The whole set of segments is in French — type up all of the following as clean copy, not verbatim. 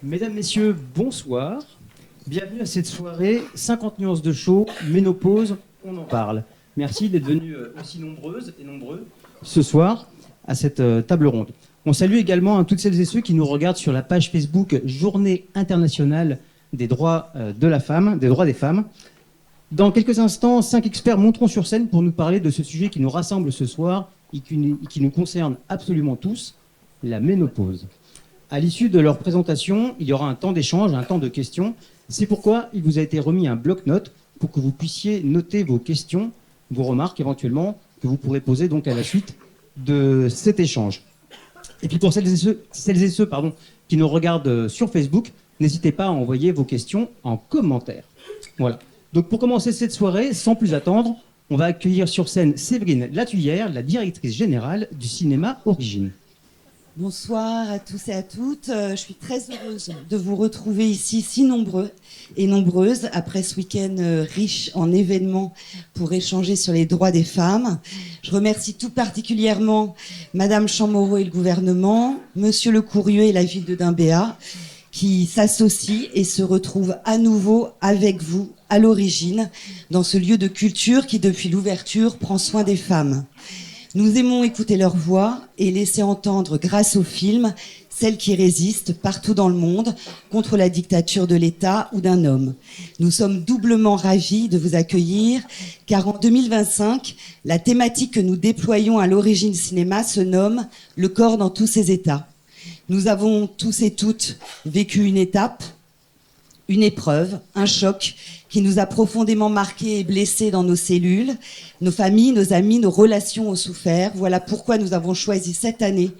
Mesdames, Messieurs, bonsoir. Bienvenue à cette soirée 50 nuances de chaud, ménopause, on en parle. Merci d'être venus aussi nombreuses et nombreux ce soir à cette table ronde. On salue également toutes celles et ceux qui nous regardent sur la page Facebook Journée internationale des droits de la femme, des droits des femmes. Dans quelques instants, 5 experts monteront sur scène pour nous parler de ce sujet qui nous rassemble ce soir et qui nous concerne absolument tous, la ménopause. À l'issue de leur présentation, il y aura un temps d'échange, un temps de questions. C'est pourquoi il vous a été remis un bloc-notes pour que vous puissiez noter vos questions, vos remarques éventuellement, que vous pourrez poser donc à la suite de cet échange. Et puis pour celles et ceux qui nous regardent sur Facebook, n'hésitez pas à envoyer vos questions en commentaire. Voilà. Donc pour commencer cette soirée, sans plus attendre, on va accueillir sur scène Séverine Latuyère, la directrice générale du cinéma Origine. Bonsoir à tous et à toutes. Je suis très heureuse de vous retrouver ici si nombreux et nombreuses après ce week-end riche en événements pour échanger sur les droits des femmes. Je remercie tout particulièrement Madame Chamorro et le gouvernement, Monsieur Le Courrieu et la ville de Dimbéa qui s'associent et se retrouvent à nouveau avec vous à l'origine dans ce lieu de culture qui depuis l'ouverture prend soin des femmes. Nous aimons écouter leur voix et laisser entendre, grâce au film, celles qui résistent partout dans le monde contre la dictature de l'État ou d'un homme. Nous sommes doublement ravis de vous accueillir, car en 2025, la thématique que nous déployons à l'Origine Cinéma se nomme « Le corps dans tous ses états ». Nous avons tous et toutes vécu une étape, une épreuve, un choc qui nous a profondément marqués et blessés dans nos cellules. Nos familles, nos amis, nos relations ont souffert. Voilà pourquoi nous avons choisi cette année,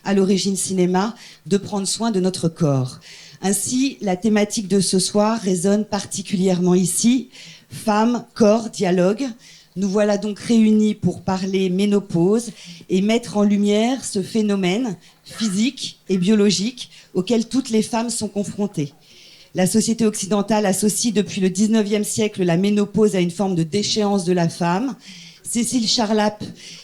à l'Origine Cinéma, de prendre soin de notre corps. Ainsi, la thématique de ce soir résonne particulièrement ici. Femmes, corps, dialogue. Nous voilà donc réunis pour parler ménopause et mettre en lumière ce phénomène physique et biologique auquel toutes les femmes sont confrontées. La société occidentale associe depuis le 19e siècle la ménopause à une forme de déchéance de la femme. Cécile Charlap,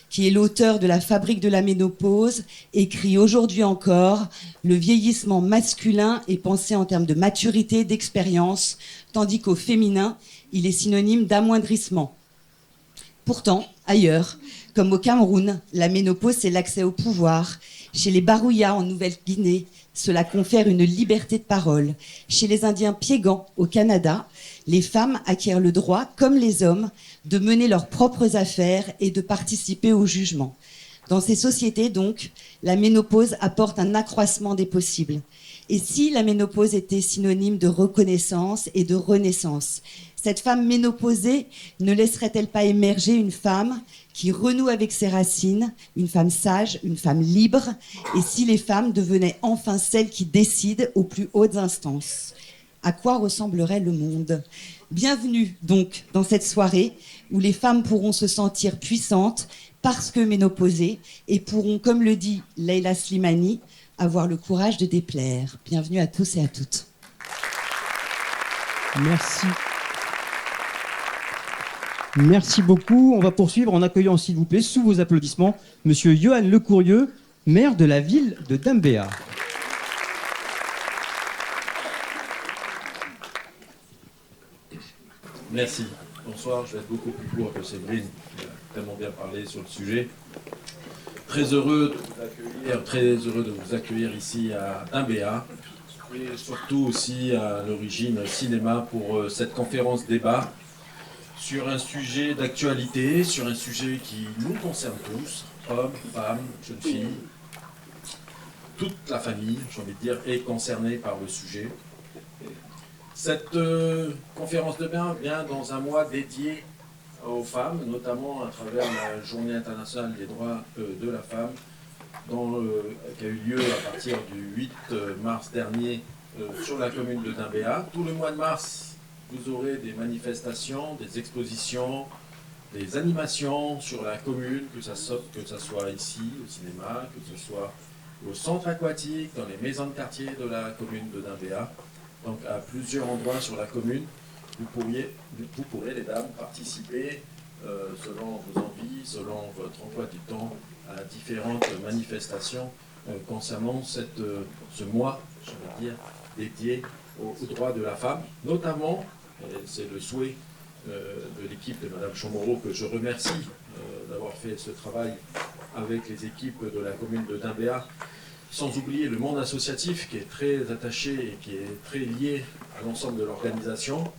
qui est l'auteur de La fabrique de la ménopause, écrit aujourd'hui encore « Le vieillissement masculin est pensé en termes de maturité, d'expérience, tandis qu'au féminin, il est synonyme d'amoindrissement. » Pourtant, ailleurs, comme au Cameroun, la ménopause, c'est l'accès au pouvoir. Chez les Barouillas en Nouvelle-Guinée, cela confère une liberté de parole. Chez les Indiens Piégans au Canada, les femmes acquièrent le droit, comme les hommes, de mener leurs propres affaires et de participer au jugement. Dans ces sociétés, donc, la ménopause apporte un accroissement des possibles. Et si la ménopause était synonyme de reconnaissance et de renaissance, cette femme ménopausée ne laisserait-elle pas émerger une femme qui renoue avec ses racines, une femme sage, une femme libre, et si les femmes devenaient enfin celles qui décident aux plus hautes instances? À quoi ressemblerait le monde? Bienvenue donc dans cette soirée où les femmes pourront se sentir puissantes parce que ménopausées et pourront, comme le dit Leila Slimani, avoir le courage de déplaire. Bienvenue à tous et à toutes. Merci. Merci beaucoup. On va poursuivre en accueillant, s'il vous plaît, sous vos applaudissements, Monsieur Johan Le Courrieu, maire de la ville de Dimbéa. Merci. Bonsoir, je vais être beaucoup plus court que Séverine, qui a tellement bien parlé sur le sujet. Très heureux de vous accueillir ici à Dimbéa et surtout aussi à l'Origine Cinéma pour cette conférence débat sur un sujet d'actualité, sur un sujet qui nous concerne tous, hommes, femmes, jeunes filles. Toute la famille, j'ai envie de dire, est concernée par le sujet. Cette conférence de bain vient dans un mois dédié aux femmes, notamment à travers la Journée internationale des droits de la femme, qui a eu lieu à partir du 8 mars dernier sur la commune de Dimbéa. Tout le mois de mars, vous aurez des manifestations, des expositions, des animations sur la commune, que ça soit ici au cinéma, que ce soit au centre aquatique, dans les maisons de quartier de la commune de Dimbéa. Donc à plusieurs endroits sur la commune, vous pourrez, les dames, participer selon vos envies, selon votre emploi du temps, à différentes manifestations concernant ce mois, je veux dire, dédié aux droits de la femme, notamment, c'est le souhait de l'équipe de Mme Chamorro que je remercie d'avoir fait ce travail avec les équipes de la commune de Dimbéa, sans oublier le monde associatif qui est très attaché et qui est très lié à l'ensemble de l'organisation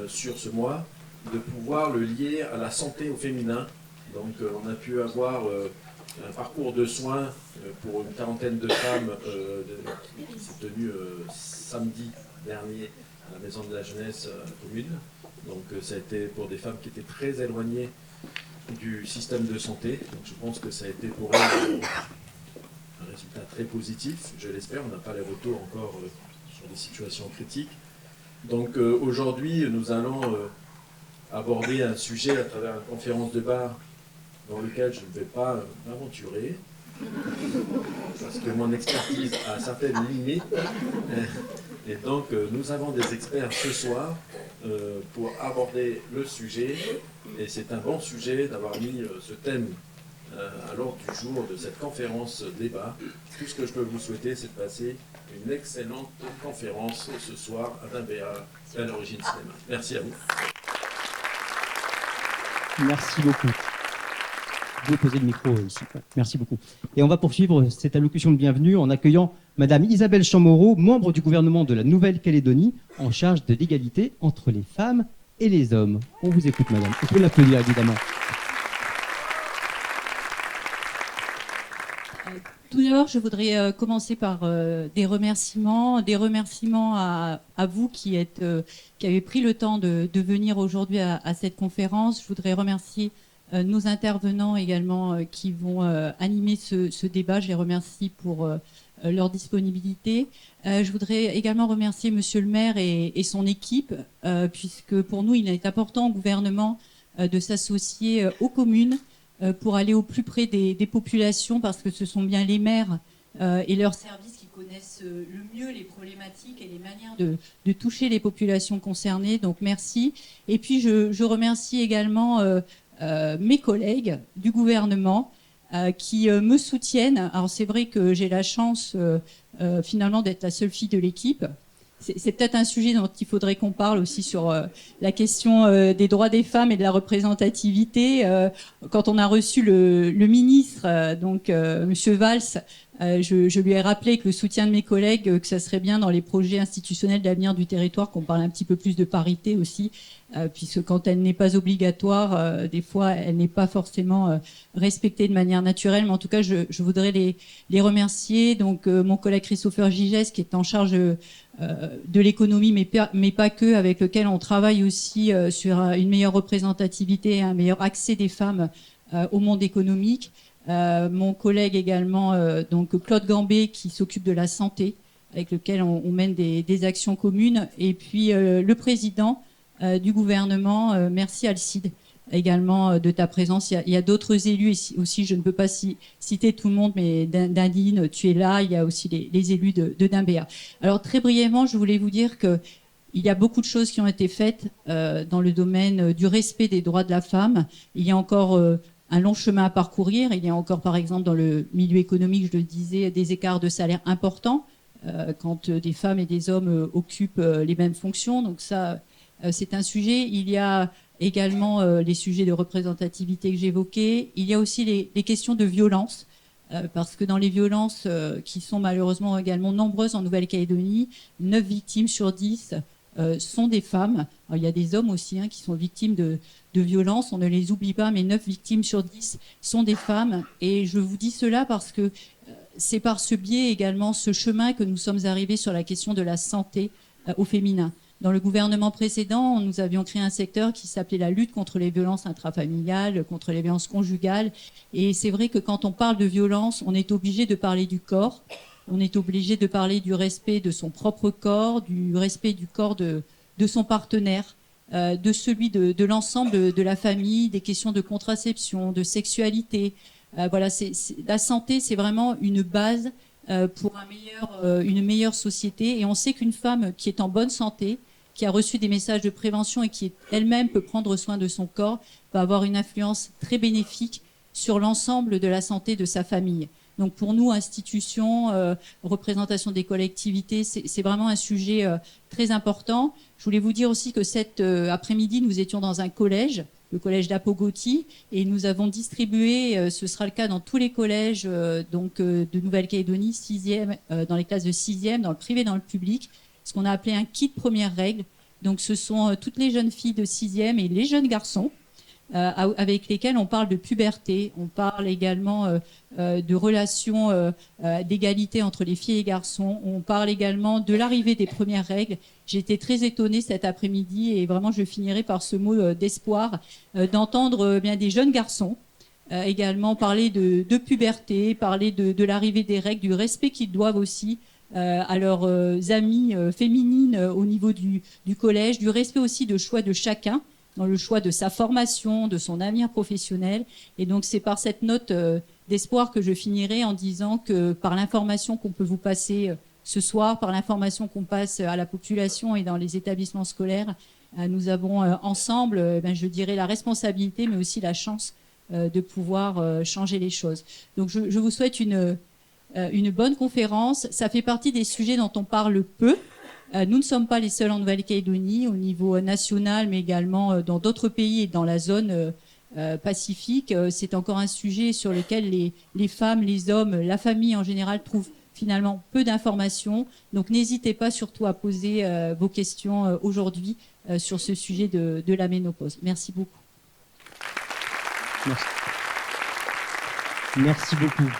sur ce mois, de pouvoir le lier à la santé au féminin. Donc on a pu avoir un parcours de soins pour une quarantaine de femmes qui s'est tenu samedi dernier à la Maison de la Jeunesse commune. Donc ça a été pour des femmes qui étaient très éloignées du système de santé. Donc je pense que ça a été pour elles un résultat très positif, je l'espère. On n'a pas les retours encore sur des situations critiques. Donc aujourd'hui, nous allons aborder un sujet à travers une conférence de bar dans lequel je ne vais pas m'aventurer, parce que mon expertise a certaines limites. Et donc nous avons des experts ce soir pour aborder le sujet. Et c'est un bon sujet d'avoir mis ce thème à l'ordre du jour de cette conférence débat. Tout ce que je peux vous souhaiter, c'est de passer une excellente conférence ce soir à Dimbéa, à l'origine cinéma. Merci à vous. Merci beaucoup. Vous pouvez poser le micro ici. Merci beaucoup. Et on va poursuivre cette allocution de bienvenue en accueillant Madame Isabelle Chamorro, membre du gouvernement de la Nouvelle-Calédonie, en charge de l'égalité entre les femmes et les hommes. On vous écoute, Madame. Vous pouvez l'applaudir, évidemment. Tout d'abord, je voudrais commencer par des remerciements à vous qui avez pris le temps de venir aujourd'hui à cette conférence. Je voudrais remercier nos intervenants également qui vont animer ce débat. Je les remercie pour leur disponibilité. Je voudrais également remercier Monsieur le maire et son équipe, puisque pour nous, il est important au gouvernement de s'associer aux communes pour aller au plus près des populations, parce que ce sont bien les maires et leurs services qui connaissent le mieux les problématiques et les manières de toucher les populations concernées. Donc merci. Et puis je remercie également mes collègues du gouvernement qui me soutiennent. Alors c'est vrai que j'ai la chance finalement d'être la seule fille de l'équipe. C'est peut-être un sujet dont il faudrait qu'on parle aussi sur la question des droits des femmes et de la représentativité. Quand on a reçu le ministre, donc Monsieur Valls, je lui ai rappelé que le soutien de mes collègues, que ça serait bien dans les projets institutionnels d'avenir du territoire qu'on parle un petit peu plus de parité aussi, puisque quand elle n'est pas obligatoire, des fois elle n'est pas forcément respectée de manière naturelle. Mais en tout cas, je voudrais les remercier. Donc mon collègue Christopher Gigès, qui est en charge de l'économie, mais pas que, avec lequel on travaille aussi sur une meilleure représentativité et un meilleur accès des femmes au monde économique. Mon collègue également, donc Claude Gambé, qui s'occupe de la santé, avec lequel on mène des actions communes. Et puis le président du gouvernement, merci Alcide, également de ta présence. Il y a d'autres élus aussi, je ne peux pas citer tout le monde, mais Nadine, tu es là. Il y a aussi les élus de Dimbéa. Alors très brièvement, je voulais vous dire que il y a beaucoup de choses qui ont été faites dans le domaine du respect des droits de la femme. Il y a encore un long chemin à parcourir. Il y a encore, par exemple, dans le milieu économique, je le disais, des écarts de salaire importants quand des femmes et des hommes occupent les mêmes fonctions. Donc ça, c'est un sujet. Il y a également les sujets de représentativité que j'évoquais. Il y a aussi les questions de violence, parce que dans les violences qui sont malheureusement également nombreuses en Nouvelle-Calédonie, 9 victimes sur 10 sont des femmes. Alors, il y a des hommes aussi qui sont victimes de violences, on ne les oublie pas, mais 9 victimes sur 10 sont des femmes. Et je vous dis cela parce que c'est par ce biais également, ce chemin, que nous sommes arrivés sur la question de la santé au féminin. Dans le gouvernement précédent, nous avions créé un secteur qui s'appelait la lutte contre les violences intrafamiliales, contre les violences conjugales. Et c'est vrai que quand on parle de violence, on est obligé de parler du corps, on est obligé de parler du respect de son propre corps, du respect du corps de son partenaire, de celui de l'ensemble de la famille, des questions de contraception, de sexualité. Voilà, la santé, c'est vraiment une base pour une meilleure société. Et on sait qu'une femme qui est en bonne santé, qui a reçu des messages de prévention et qui elle-même peut prendre soin de son corps, va avoir une influence très bénéfique sur l'ensemble de la santé de sa famille. Donc pour nous, institutions, représentation des collectivités, c'est vraiment un sujet très important. Je voulais vous dire aussi que cet après-midi, nous étions dans un collège, le collège d'Apogoti, et nous avons distribué, ce sera le cas dans tous les collèges de Nouvelle-Calédonie, dans les classes de 6e, dans le privé, dans le public, ce qu'on a appelé un kit première règle. Donc ce sont toutes les jeunes filles de 6e et les jeunes garçons avec lesquels on parle de puberté, on parle également de relations d'égalité entre les filles et les garçons, on parle également de l'arrivée des premières règles. J'ai été très étonnée cet après-midi et vraiment je finirai par ce mot d'espoir d'entendre bien des jeunes garçons également parler de puberté, parler de l'arrivée des règles, du respect qu'ils doivent aussi à leurs amies féminines au niveau du collège, du respect aussi de choix de chacun, dans le choix de sa formation, de son avenir professionnel. Et donc c'est par cette note d'espoir que je finirai en disant que par l'information qu'on peut vous passer ce soir, par l'information qu'on passe à la population et dans les établissements scolaires, nous avons ensemble, je dirais, la responsabilité, mais aussi la chance de pouvoir changer les choses. Donc je vous souhaite une bonne conférence. Ça fait partie des sujets dont on parle peu. Nous ne sommes pas les seuls en Nouvelle-Calédonie, au niveau national, mais également dans d'autres pays et dans la zone pacifique. C'est encore un sujet sur lequel les femmes, les hommes, la famille en général trouvent finalement peu d'informations. Donc n'hésitez pas surtout à poser vos questions aujourd'hui sur ce sujet de la ménopause. Merci beaucoup. Merci. Merci beaucoup.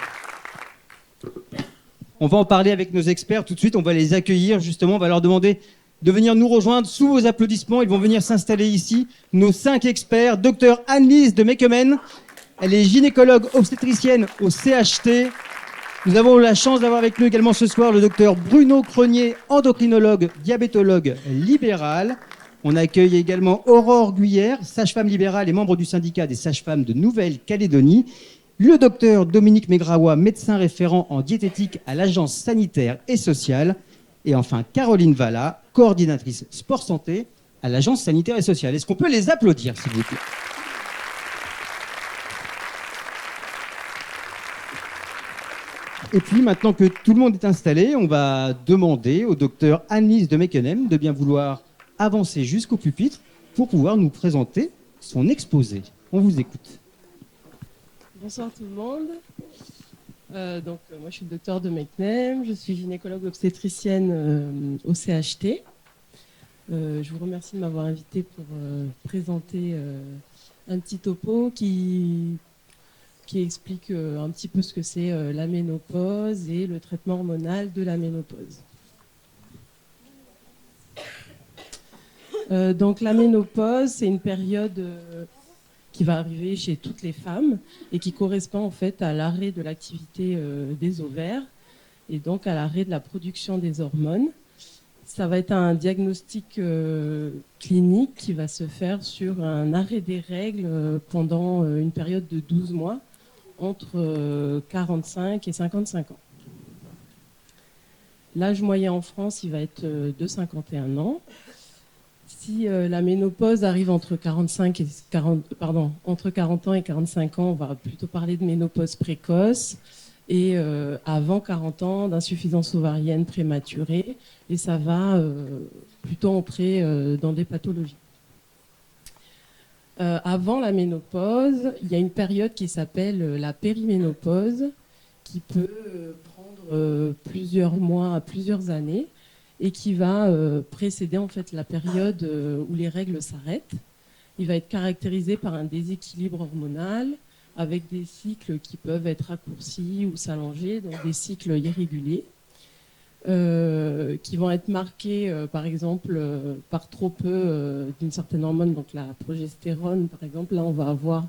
On va en parler avec nos experts tout de suite. On va les accueillir justement. On va leur demander de venir nous rejoindre sous vos applaudissements. Ils vont venir s'installer ici. Nos 5 experts. Docteur Anne-Lise de Mekemen. Elle est gynécologue obstétricienne au CHT. Nous avons la chance d'avoir avec nous également ce soir le docteur Bruno Crenier, endocrinologue, diabétologue libéral. On accueille également Aurore Guyère, sage-femme libérale et membre du syndicat des sages-femmes de Nouvelle-Calédonie. Le docteur Dominique Megraoua, médecin référent en diététique à l'Agence sanitaire et sociale. Et enfin, Caroline Valla, coordinatrice sport-santé à l'Agence sanitaire et sociale. Est-ce qu'on peut les applaudir, s'il vous plaît ? Et puis, maintenant que tout le monde est installé, on va demander au docteur Anne-Lise de Mekenem de bien vouloir avancer jusqu'au pupitre pour pouvoir nous présenter son exposé. On vous écoute. Bonsoir tout le monde. Moi je suis le docteur de Mekenem, je suis gynécologue obstétricienne au CHT. Je vous remercie de m'avoir invité pour présenter un petit topo qui explique un petit peu ce que c'est la ménopause et le traitement hormonal de la ménopause. Donc la ménopause, c'est une période qui va arriver chez toutes les femmes et qui correspond en fait à l'arrêt de l'activité des ovaires et donc à l'arrêt de la production des hormones. Ça va être un diagnostic clinique qui va se faire sur un arrêt des règles pendant une période de 12 mois entre 45 et 55 ans. L'âge moyen en France, il va être de 51 ans. Si la ménopause arrive entre 40 ans et 45 ans, on va plutôt parler de ménopause précoce. Et avant 40 ans, d'insuffisance ovarienne prématurée. Et ça va plutôt entrer dans des pathologies. Avant la ménopause, il y a une période qui s'appelle la périménopause, qui peut prendre plusieurs mois à plusieurs années, et qui va précéder en fait la période où les règles s'arrêtent. Il va être caractérisé par un déséquilibre hormonal avec des cycles qui peuvent être raccourcis ou s'allonger, donc des cycles irréguliers, qui vont être marqués par exemple par trop peu d'une certaine hormone, donc la progestérone par exemple. Là on va avoir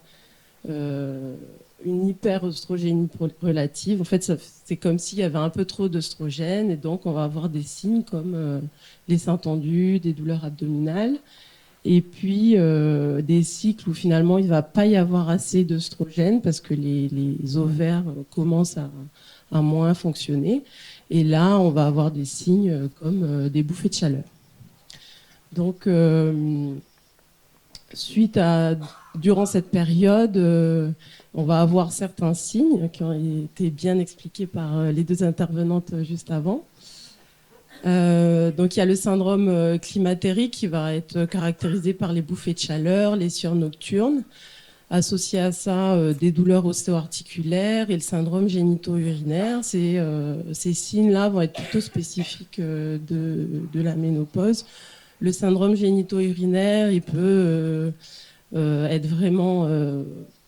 une hyperœstrogénie relative. En fait, c'est comme s'il y avait un peu trop d'œstrogène et donc on va avoir des signes comme les seins tendus, des douleurs abdominales et puis des cycles où finalement il ne va pas y avoir assez d'œstrogène parce que les ovaires commencent à moins fonctionner et là on va avoir des signes comme des bouffées de chaleur. Donc durant cette période, On va avoir certains signes qui ont été bien expliqués par les deux intervenantes juste avant. Donc il y a le syndrome climatérique qui va être caractérisé par les bouffées de chaleur, les sueurs nocturnes. Associé à ça, des douleurs ostéo-articulaires et le syndrome génito-urinaire. Ces signes-là vont être plutôt spécifiques de la ménopause. Le syndrome génito-urinaire, il peut être vraiment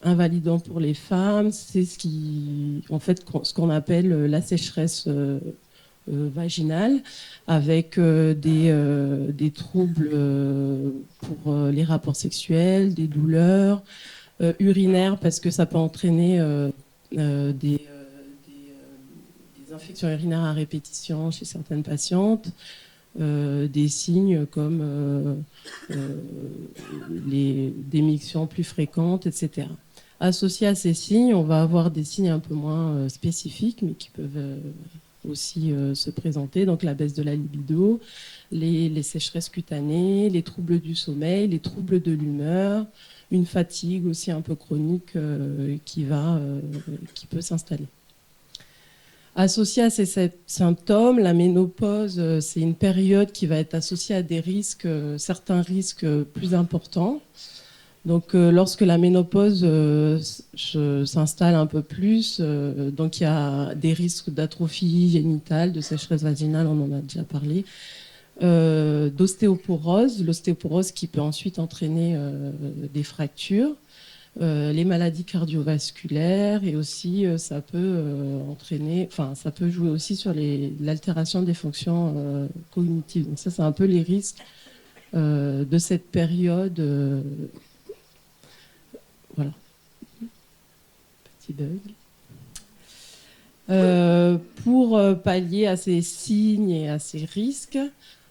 invalidant pour les femmes. C'est ce qu'on appelle la sécheresse vaginale, avec des troubles pour les rapports sexuels, des douleurs, urinaires, parce que ça peut entraîner des infections urinaires à répétition chez certaines patientes, des signes comme des mictions plus fréquentes, etc. Associés à ces signes, on va avoir des signes un peu moins spécifiques, mais qui peuvent aussi se présenter, donc la baisse de la libido, les sécheresses cutanées, les troubles du sommeil, les troubles de l'humeur, une fatigue aussi un peu chronique qui peut s'installer. Associé à ces symptômes, la ménopause, c'est une période qui va être associée à des risques, certains risques plus importants. Donc, lorsque la ménopause s'installe un peu plus, donc il y a des risques d'atrophie génitale, de sécheresse vaginale, on en a déjà parlé, d'ostéoporose, l'ostéoporose qui peut ensuite entraîner des fractures, les maladies cardiovasculaires et aussi ça peut jouer aussi sur l'altération des fonctions cognitives. Donc ça, c'est un peu les risques de cette période. Voilà. Petit bug. Pour pallier à ces signes et à ces risques,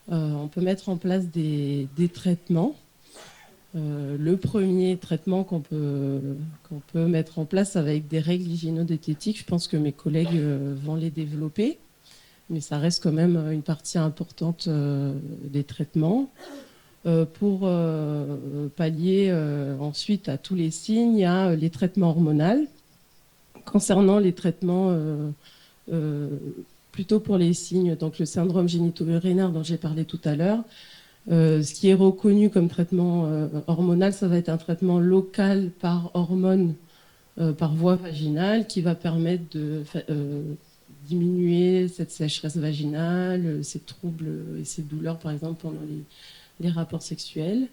on peut mettre en place des traitements. Le premier traitement qu'on peut mettre en place avec des règles hygiéno-diététiques, je pense que mes collègues vont les développer, mais ça reste quand même une partie importante des traitements. Pour pallier ensuite à tous les signes, il y a les traitements hormonaux. Concernant les traitements plutôt pour les signes, donc le syndrome génito-urinaire dont j'ai parlé tout à l'heure, ce qui est reconnu comme traitement hormonal, ça va être un traitement local par hormone, par voie vaginale, qui va permettre de diminuer cette sécheresse vaginale, ces troubles et ces douleurs, par exemple, pendant les rapports sexuels.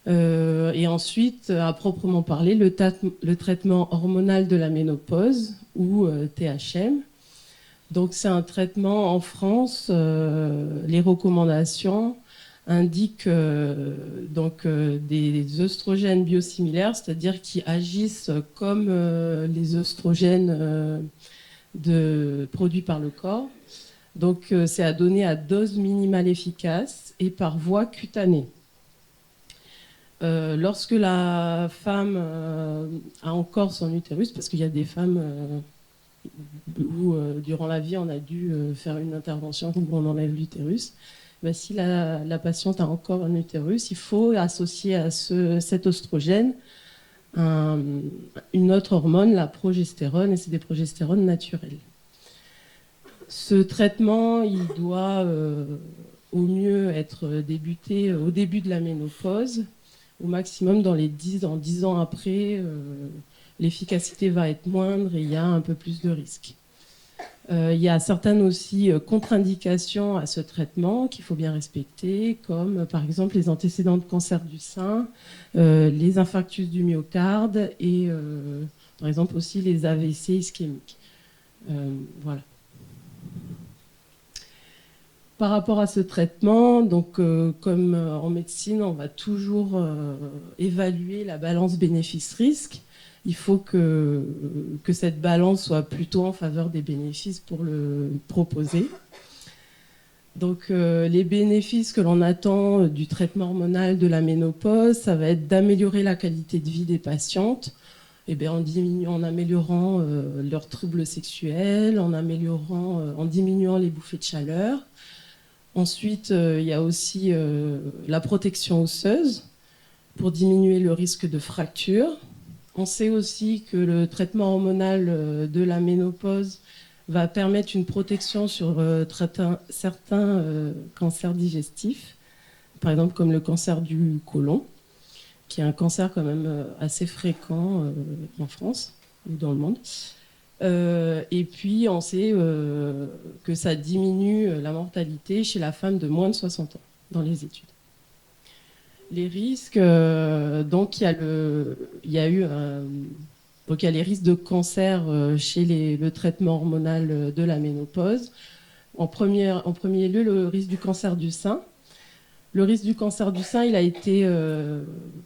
Et ensuite, à proprement parler, le traitement hormonal de la ménopause, ou THM. Donc c'est un traitement en France, les recommandations indiquent des œstrogènes biosimilaires, c'est-à-dire qui agissent comme les œstrogènes produits par le corps. Donc c'est à donner à dose minimale efficace et par voie cutanée. Lorsque la femme a encore son utérus, parce qu'il y a des femmes où durant la vie on a dû faire une intervention où on enlève l'utérus, ben, si la patiente a encore un utérus, il faut associer à cet oestrogène une autre hormone, la progestérone, et c'est des progestérones naturelles. Ce traitement, il doit au mieux être débuté au début de la ménopause, au maximum dans les 10 ans. 10 ans après, l'efficacité va être moindre et il y a un peu plus de risques. Il y a certaines aussi contre-indications à ce traitement qu'il faut bien respecter, comme par exemple les antécédents de cancer du sein, les infarctus du myocarde et par exemple aussi les AVC ischémiques. Voilà. Par rapport à ce traitement, donc, comme en médecine, on va toujours évaluer la balance bénéfice-risque. Il faut que cette balance soit plutôt en faveur des bénéfices pour le proposer. Donc, les bénéfices que l'on attend du traitement hormonal de la ménopause, ça va être d'améliorer la qualité de vie des patientes, en améliorant leurs troubles sexuels, en diminuant les bouffées de chaleur. Ensuite, il y a aussi la protection osseuse pour diminuer le risque de fracture. On sait aussi que le traitement hormonal de la ménopause va permettre une protection sur certains cancers digestifs, par exemple comme le cancer du côlon, qui est un cancer quand même assez fréquent en France ou dans le monde. Et puis on sait que ça diminue la mortalité chez la femme de moins de 60 ans dans les études. Les risques, donc il y a les risques de cancer chez le traitement hormonal de la ménopause. En premier lieu, le risque du cancer du sein. Le risque du cancer du sein, il a été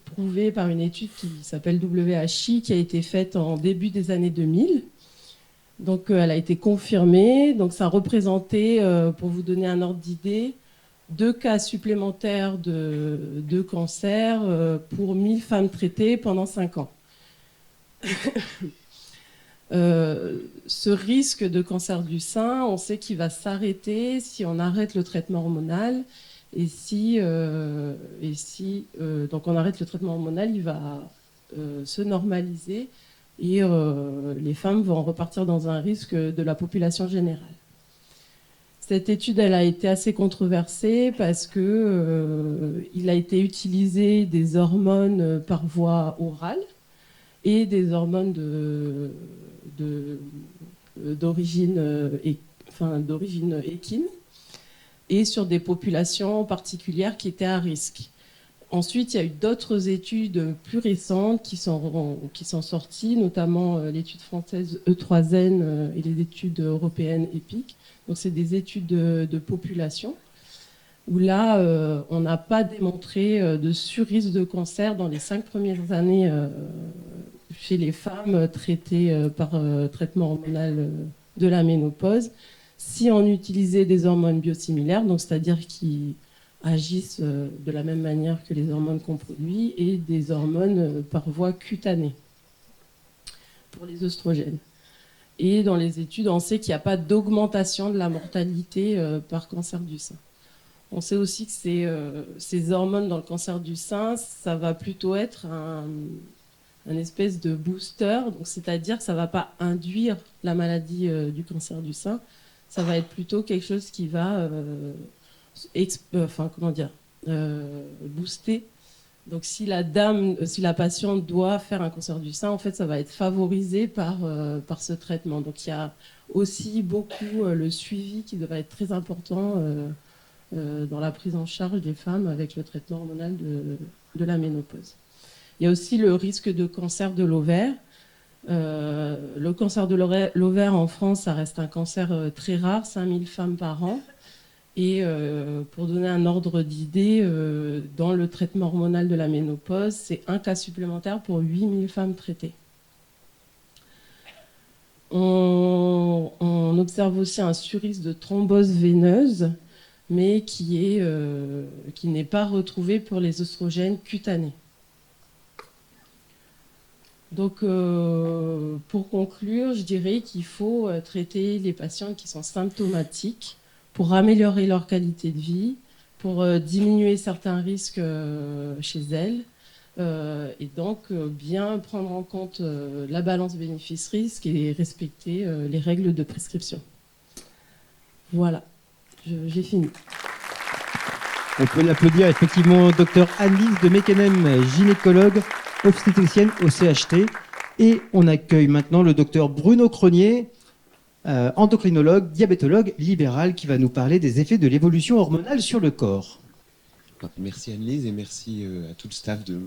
prouvé par une étude qui s'appelle WHI, qui a été faite en début des années 2000. Donc elle a été confirmée. Donc ça représentait, pour vous donner un ordre d'idée, 2 cas supplémentaires de cancer pour 1000 femmes traitées pendant 5 ans. Ce risque de cancer du sein, on sait qu'il va s'arrêter si on arrête le traitement hormonal. Et donc on arrête le traitement hormonal, il va se normaliser et les femmes vont repartir dans un risque de la population générale. Cette étude, elle a été assez controversée parce que il a été utilisé des hormones par voie orale et des hormones d'origine équine, et sur des populations particulières qui étaient à risque. Ensuite, il y a eu d'autres études plus récentes qui sont sorties, notamment l'étude française E3N et les études européennes EPIC. Donc, c'est des études de population, où là, on n'a pas démontré de surrisque de cancer dans les 5 premières années chez les femmes traitées par traitement hormonal de la ménopause, si on utilisait des hormones biosimilaires, donc c'est-à-dire qui agissent de la même manière que les hormones qu'on produit, et des hormones par voie cutanée pour les œstrogènes. Et dans les études, on sait qu'il n'y a pas d'augmentation de la mortalité par cancer du sein. On sait aussi que ces hormones dans le cancer du sein, ça va plutôt être un espèce de booster, donc c'est-à-dire que ça ne va pas induire la maladie du cancer du sein, ça va être plutôt quelque chose qui va booster. Donc si la patiente doit faire un cancer du sein, en fait, ça va être favorisé par ce traitement. Donc il y a aussi beaucoup le suivi qui devrait être très important dans la prise en charge des femmes avec le traitement hormonal de la ménopause. Il y a aussi le risque de cancer de l'ovaire. Le cancer de l'ovaire en France, ça reste un cancer très rare, 5000 femmes par an. Et pour donner un ordre d'idée, dans le traitement hormonal de la ménopause, c'est 1 cas supplémentaire pour 8000 femmes traitées. On observe aussi un surrisque de thrombose veineuse, mais qui n'est pas retrouvé pour les œstrogènes cutanés. Donc, pour conclure, je dirais qu'il faut traiter les patients qui sont symptomatiques pour améliorer leur qualité de vie, pour diminuer certains risques chez elles, et donc bien prendre en compte la balance bénéfice-risque et respecter les règles de prescription. Voilà, j'ai fini. On peut l'applaudir effectivement, docteur Anne-Lise de Meckenem, gynécologue, obstétricienne au CHT. Et on accueille maintenant le docteur Bruno Cronier, endocrinologue, diabétologue libéral, qui va nous parler des effets de l'évolution hormonale sur le corps. Merci Anne-Lise et merci à tout le staff de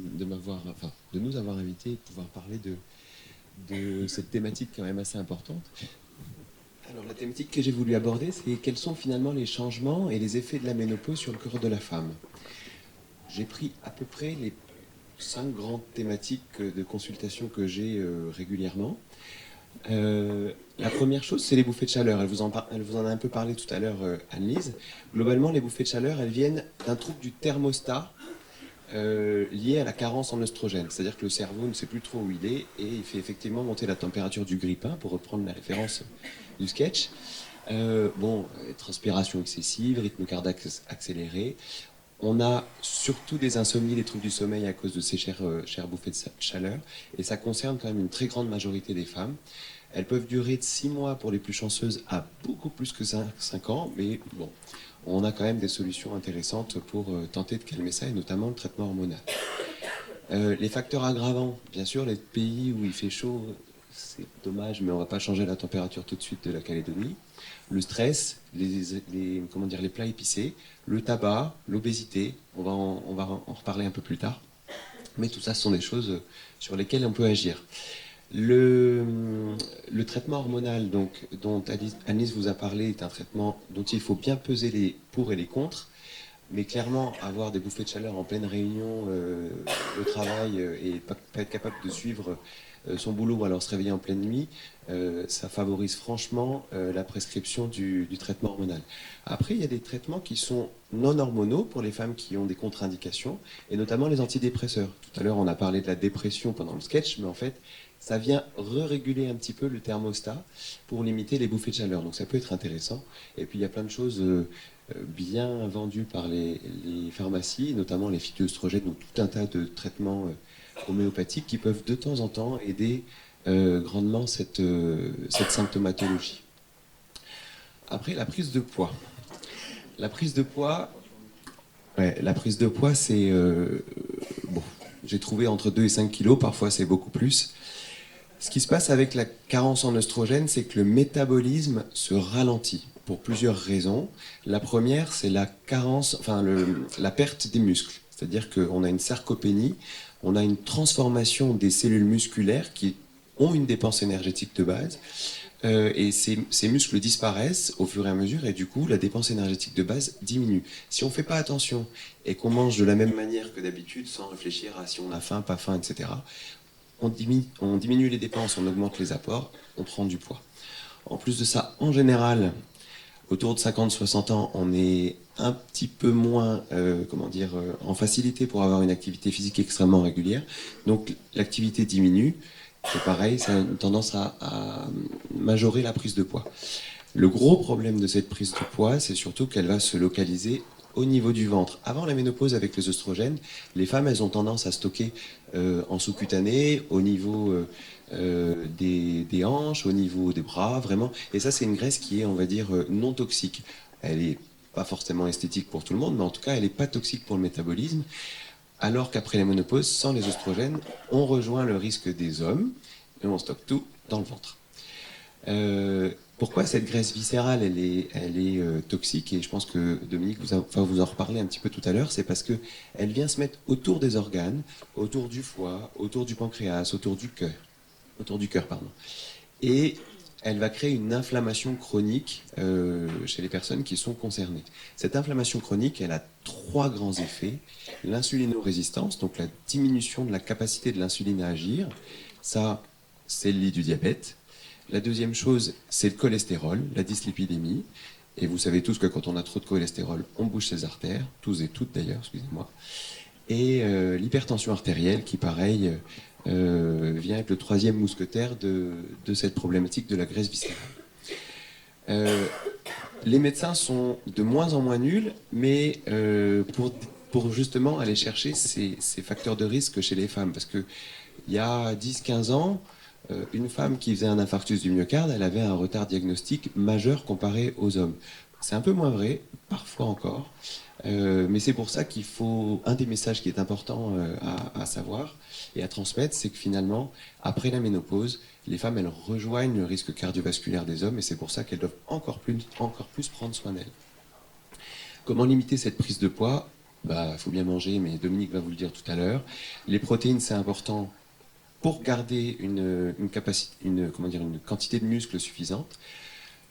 nous avoir invités et de pouvoir parler de cette thématique quand même assez importante. Alors la thématique que j'ai voulu aborder, c'est quels sont finalement les changements et les effets de la ménopause sur le corps de la femme. J'ai pris à peu près les 5 grandes thématiques de consultation que j'ai régulièrement. La première chose, c'est les bouffées de chaleur. Elle vous en a un peu parlé tout à l'heure, Anne-Lise. Globalement, les bouffées de chaleur, elles viennent d'un trouble du thermostat lié à la carence en oestrogène. C'est-à-dire que le cerveau ne sait plus trop où il est et il fait effectivement monter la température du grille-pain, pour reprendre la référence du sketch. Transpiration excessive, rythme cardiaque accéléré. On a surtout des insomnies, des troubles du sommeil à cause de ces chères bouffées de chaleur. Et ça concerne quand même une très grande majorité des femmes. Elles peuvent durer de 6 mois pour les plus chanceuses à beaucoup plus que 5 ans. Mais bon, on a quand même des solutions intéressantes pour tenter de calmer ça, et notamment le traitement hormonal. Les facteurs aggravants, bien sûr, les pays où il fait chaud, c'est dommage, mais on ne va pas changer la température tout de suite de la Calédonie. Le stress, les plats épicés, le tabac, l'obésité, on va en reparler un peu plus tard. Mais tout ça, ce sont des choses sur lesquelles on peut agir. Le traitement hormonal dont Annelise vous a parlé est un traitement dont il faut bien peser les pour et les contre. Mais clairement, avoir des bouffées de chaleur en pleine réunion au travail et pas être capable de suivre son boulot ou alors se réveiller en pleine nuit, ça favorise franchement la prescription du traitement hormonal. Après, il y a des traitements qui sont non hormonaux pour les femmes qui ont des contre-indications, et notamment les antidépresseurs. Tout à l'heure, on a parlé de la dépression pendant le sketch, mais en fait, ça vient réguler un petit peu le thermostat pour limiter les bouffées de chaleur. Donc ça peut être intéressant. Et puis il y a plein de choses bien vendues par les pharmacies, notamment les phytoestrogènes ou tout un tas de traitements homéopathiques qui peuvent de temps en temps aider grandement cette symptomatologie. Après, la prise de poids. La prise de poids, c'est... bon, j'ai trouvé entre 2 et 5 kilos, parfois c'est beaucoup plus. Ce qui se passe avec la carence en oestrogène, c'est que le métabolisme se ralentit pour plusieurs raisons. La première, c'est la perte des muscles. C'est-à-dire qu'on a une sarcopénie, on a une transformation des cellules musculaires qui ont une dépense énergétique de base. Et ces muscles disparaissent au fur et à mesure, et du coup, la dépense énergétique de base diminue. Si on ne fait pas attention et qu'on mange de la même manière que d'habitude, sans réfléchir à si on a faim, pas faim, etc., on diminue les dépenses, on augmente les apports, on prend du poids. En plus de ça, en général, autour de 50-60 ans, on est un petit peu moins en facilité pour avoir une activité physique extrêmement régulière. Donc l'activité diminue. C'est pareil, ça a une tendance à majorer la prise de poids. Le gros problème de cette prise de poids, c'est surtout qu'elle va se localiser au niveau du ventre. Avant la ménopause, avec les oestrogènes, les femmes, elles ont tendance à stocker en sous-cutané, au niveau des hanches, au niveau des bras, vraiment. Et ça, c'est une graisse qui est, on va dire, non toxique. Elle est pas forcément esthétique pour tout le monde, mais en tout cas, elle n'est pas toxique pour le métabolisme. Alors qu'après la ménopause, sans les oestrogènes, on rejoint le risque des hommes et on stocke tout dans le ventre. Pourquoi cette graisse viscérale elle est toxique, et je pense que Dominique va vous en reparler un petit peu tout à l'heure, c'est parce qu'elle vient se mettre autour des organes, autour du foie, autour du pancréas, autour du cœur, et elle va créer une inflammation chronique chez les personnes qui sont concernées. Cette inflammation chronique, elle a 3 grands effets. L'insulinorésistance, donc la diminution de la capacité de l'insuline à agir, ça, c'est le lit du diabète. La deuxième chose, c'est le cholestérol, la dyslipidémie. Et vous savez tous que quand on a trop de cholestérol, on bouche ses artères, tous et toutes d'ailleurs, excusez-moi. Et l'hypertension artérielle qui, pareil, vient être le 3e mousquetaire de cette problématique de la graisse viscérale. Les médecins sont de moins en moins nuls, mais pour justement aller chercher ces facteurs de risque chez les femmes. Parce qu'il y a 10-15 ans, une femme qui faisait un infarctus du myocarde, elle avait un retard diagnostique majeur comparé aux hommes. C'est un peu moins vrai, parfois encore, mais c'est pour ça qu'il faut... Un des messages qui est important à savoir et à transmettre, c'est que finalement, après la ménopause, les femmes, elles rejoignent le risque cardiovasculaire des hommes, et c'est pour ça qu'elles doivent encore plus prendre soin d'elles. Comment limiter cette prise de poids ? Faut bien manger, mais Dominique va vous le dire tout à l'heure. Les protéines, c'est important pour garder une quantité de muscles suffisante.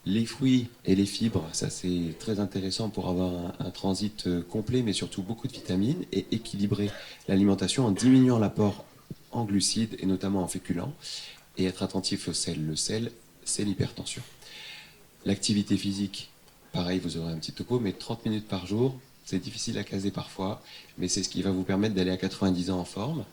Les fruits et les fibres, ça c'est très intéressant pour avoir un transit complet, mais surtout beaucoup de vitamines, et équilibrer l'alimentation en diminuant l'apport en glucides et notamment en féculents, et être attentif au sel. Le sel, c'est l'hypertension. L'activité physique, pareil, vous aurez un petit topo, mais 30 minutes par jour, c'est difficile à caser parfois, mais c'est ce qui va vous permettre d'aller à 90 ans en forme.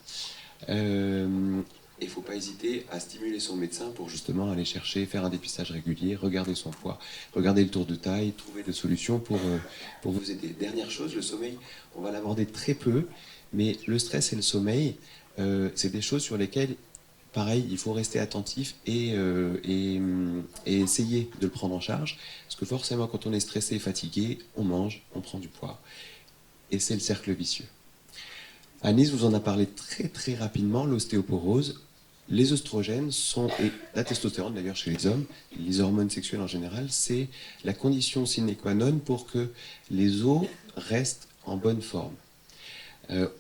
Et il ne faut pas hésiter à stimuler son médecin pour justement aller chercher, faire un dépistage régulier, regarder son poids, regarder le tour de taille, trouver des solutions pour vous aider. Dernière chose, le sommeil, on va l'aborder très peu, mais le stress et le sommeil, c'est des choses sur lesquelles, pareil, il faut rester attentif et essayer de le prendre en charge. Parce que forcément, quand on est stressé et fatigué, on mange, on prend du poids. Et c'est le cercle vicieux. Anis vous en a parlé très très rapidement, l'ostéoporose. Les oestrogènes et la testostérone d'ailleurs chez les hommes, les hormones sexuelles en général, c'est la condition sine qua non pour que les os restent en bonne forme.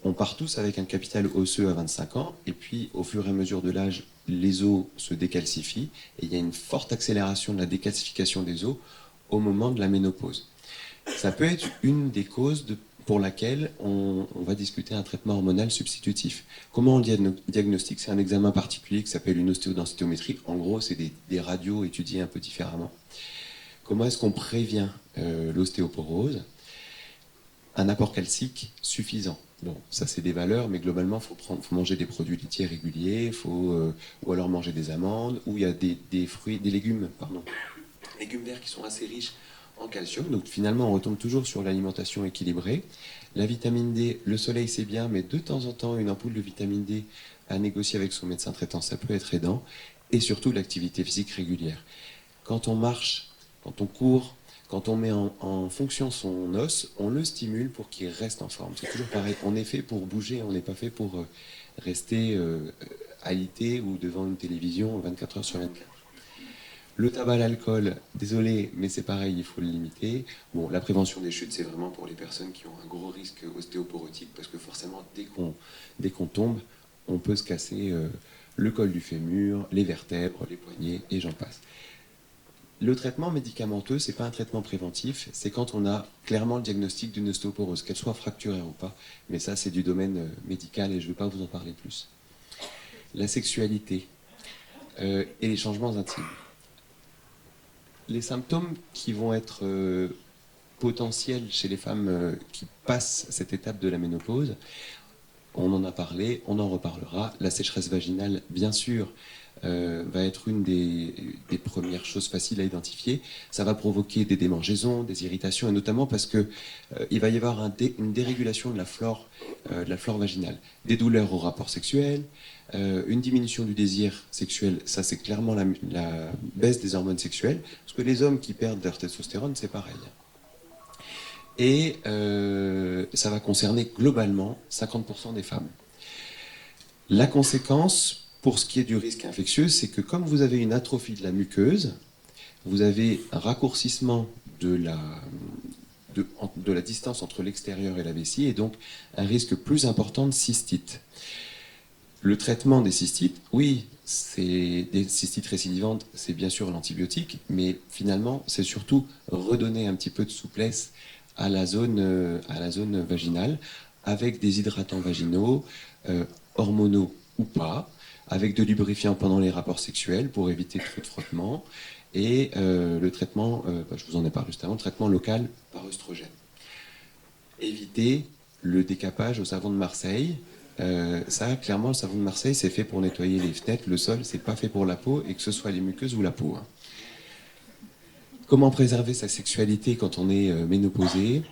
On part tous avec un capital osseux à 25 ans, et puis au fur et à mesure de l'âge, les os se décalcifient, et il y a une forte accélération de la décalcification des os au moment de la ménopause. Ça peut être une des causes pour laquelle on va discuter un traitement hormonal substitutif. Comment on le diagnostique? C'est un examen particulier qui s'appelle une ostéodensitométrie. En gros, c'est des radios étudiées un peu différemment. Comment est-ce qu'on prévient l'ostéoporose? Un apport calcique suffisant. Bon, ça c'est des valeurs, mais globalement, il faut manger des produits laitiers réguliers, ou alors manger des amandes, ou il y a des légumes verts qui sont assez riches en calcium. Donc finalement, on retombe toujours sur l'alimentation équilibrée. La vitamine D, le soleil c'est bien, mais de temps en temps, une ampoule de vitamine D à négocier avec son médecin traitant, ça peut être aidant. Et surtout l'activité physique régulière. Quand on marche, quand on court, quand on met en fonction son os, on le stimule pour qu'il reste en forme. C'est toujours pareil. On est fait pour bouger, on n'est pas fait pour rester alité ou devant une télévision 24 heures sur 24. Le tabac, l'alcool, désolé, mais c'est pareil, il faut le limiter. Bon, la prévention des chutes, c'est vraiment pour les personnes qui ont un gros risque ostéoporotique, parce que forcément, dès qu'on tombe, on peut se casser le col du fémur, les vertèbres, les poignets, et j'en passe. Le traitement médicamenteux, c'est pas un traitement préventif, c'est quand on a clairement le diagnostic d'une ostéoporose, qu'elle soit fracturaire ou pas, mais ça, c'est du domaine médical et je ne vais pas vous en parler plus. La sexualité et les changements intimes. Les symptômes qui vont être potentiels chez les femmes qui passent cette étape de la ménopause, on en a parlé, on en reparlera. La sécheresse vaginale, bien sûr, va être une des premières choses faciles à identifier. Ça va provoquer des démangeaisons, des irritations, et notamment parce que il va y avoir une dérégulation de la flore vaginale. Des douleurs au rapport sexuel, une diminution du désir sexuel, ça c'est clairement la baisse des hormones sexuelles, parce que les hommes qui perdent leur testostérone, c'est pareil. Et ça va concerner globalement 50% des femmes. La conséquence, pour ce qui est du risque infectieux, c'est que comme vous avez une atrophie de la muqueuse, vous avez un raccourcissement de la distance entre l'extérieur et la vessie, et donc un risque plus important de cystite. Le traitement des cystites, oui, c'est des cystites récidivantes, c'est bien sûr l'antibiotique, mais finalement, c'est surtout redonner un petit peu de souplesse à la zone vaginale, avec des hydratants vaginaux, hormonaux ou pas, avec de lubrifiants pendant les rapports sexuels pour éviter trop de frottement, et le traitement, je vous en ai parlé juste avant, le traitement local par œstrogène. Éviter le décapage au savon de Marseille. Ça, clairement, le savon de Marseille, c'est fait pour nettoyer les fenêtres, le sol, c'est pas fait pour la peau, et que ce soit les muqueuses ou la peau. Hein. Comment préserver sa sexualité quand on est ménopausé?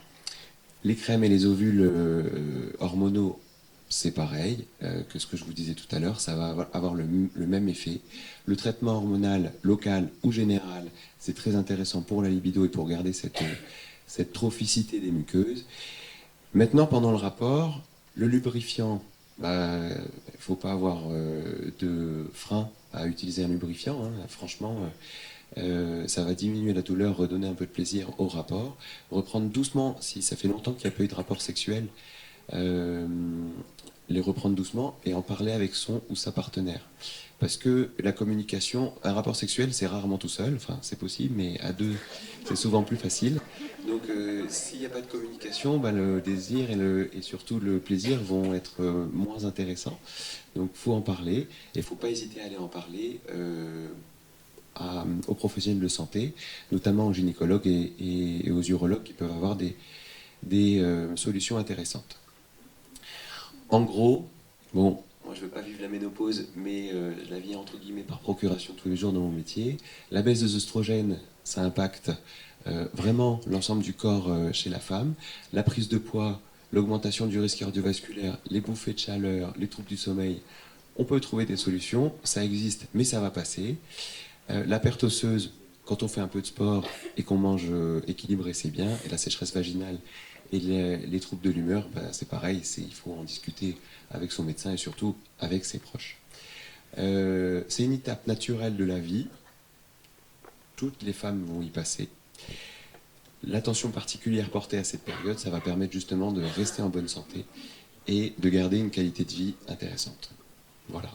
Les crèmes et les ovules hormonaux, c'est pareil que ce que je vous disais tout à l'heure, ça va avoir le même effet. Le traitement hormonal local ou général, c'est très intéressant pour la libido et pour garder cette trophicité des muqueuses. Maintenant, pendant le rapport, le lubrifiant, il ne faut pas avoir de frein à utiliser un lubrifiant. Hein. Franchement, ça va diminuer la douleur, redonner un peu de plaisir au rapport. Reprendre doucement, si ça fait longtemps qu'il n'y a pas eu de rapport sexuel, les reprendre doucement et en parler avec son ou sa partenaire. Parce que la communication, un rapport sexuel, c'est rarement tout seul, enfin c'est possible, mais à deux, c'est souvent plus facile. Donc s'il n'y a pas de communication, le désir et surtout le plaisir vont être moins intéressants. Donc il faut en parler, et il ne faut pas hésiter à aller en parler aux professionnels de santé, notamment aux gynécologues et aux urologues qui peuvent avoir des solutions intéressantes. En gros, bon, moi je ne veux pas vivre la ménopause, mais je la vis entre guillemets par procuration tous les jours dans mon métier. La baisse des oestrogènes, ça impacte vraiment l'ensemble du corps chez la femme. La prise de poids, l'augmentation du risque cardiovasculaire, les bouffées de chaleur, les troubles du sommeil, on peut trouver des solutions, ça existe, mais ça va passer. La perte osseuse, quand on fait un peu de sport et qu'on mange équilibré, c'est bien. Et la sécheresse vaginale et les troubles de l'humeur, c'est pareil, il faut en discuter avec son médecin et surtout avec ses proches. C'est une étape naturelle de la vie. Toutes les femmes vont y passer. L'attention particulière portée à cette période, ça va permettre justement de rester en bonne santé et de garder une qualité de vie intéressante. Voilà.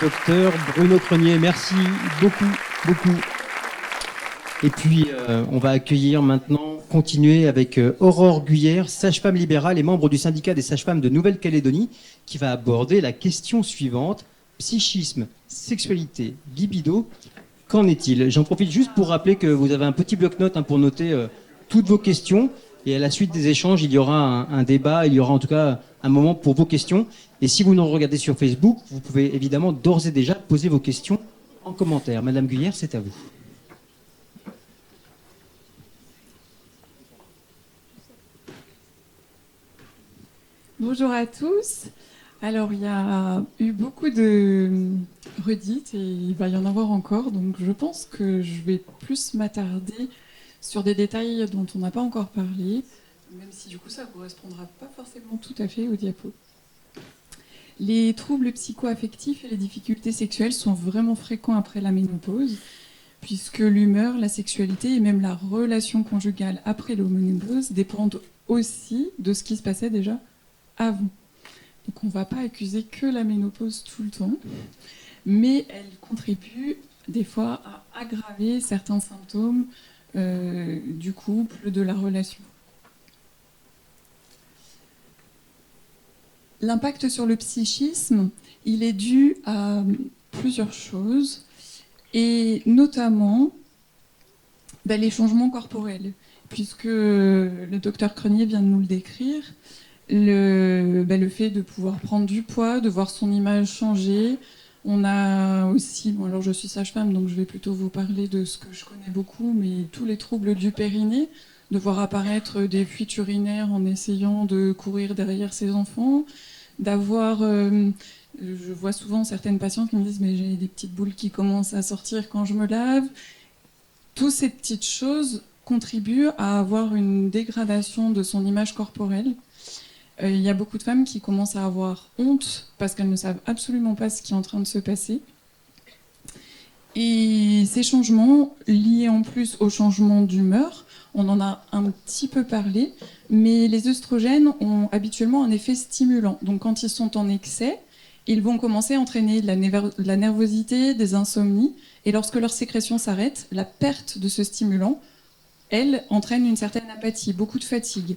Docteur Bruno Crenier, merci beaucoup. Et puis, on va accueillir maintenant, continuer avec Aurore Guyère, sage-femme libérale et membre du syndicat des sages-femmes de Nouvelle-Calédonie, qui va aborder la question suivante. Psychisme, sexualité, libido, qu'en est-il? J'en profite juste pour rappeler que vous avez un petit bloc-notes pour noter toutes vos questions. Et à la suite des échanges, il y aura un débat, il y aura en tout cas un moment pour vos questions. Et si vous nous regardez sur Facebook, vous pouvez évidemment d'ores et déjà poser vos questions en commentaire. Madame Guyère, c'est à vous. Bonjour à tous. Alors, il y a eu beaucoup de redites et il va y en avoir encore. Donc, je pense que je vais plus m'attarder sur des détails dont on n'a pas encore parlé, même si du coup, ça ne correspondra pas forcément tout à fait au diapo. Les troubles psycho-affectifs et les difficultés sexuelles sont vraiment fréquents après la ménopause, puisque l'humeur, la sexualité et même la relation conjugale après la ménopause dépendent aussi de ce qui se passait déjà avant. Donc on ne va pas accuser que la ménopause tout le temps, mais elle contribue des fois à aggraver certains symptômes du couple, de la relation. L'impact sur le psychisme, il est dû à plusieurs choses, et notamment les changements corporels, puisque le docteur Crenier vient de nous le décrire. Le fait de pouvoir prendre du poids, de voir son image changer. On a aussi, bon alors je suis sage-femme, donc je vais plutôt vous parler de ce que je connais beaucoup, mais tous les troubles du périnée, de voir apparaître des fuites urinaires en essayant de courir derrière ses enfants, d'avoir, je vois souvent certaines patientes qui me disent mais j'ai des petites boules qui commencent à sortir quand je me lave. Toutes ces petites choses contribuent à avoir une dégradation de son image corporelle. Il y a beaucoup de femmes qui commencent à avoir honte parce qu'elles ne savent absolument pas ce qui est en train de se passer. Et ces changements, liés en plus au changement d'humeur, on en a un petit peu parlé, mais les œstrogènes ont habituellement un effet stimulant. Donc quand ils sont en excès, ils vont commencer à entraîner de la nervosité, des insomnies, et lorsque leur sécrétion s'arrête, la perte de ce stimulant, elle, entraîne une certaine apathie, beaucoup de fatigue.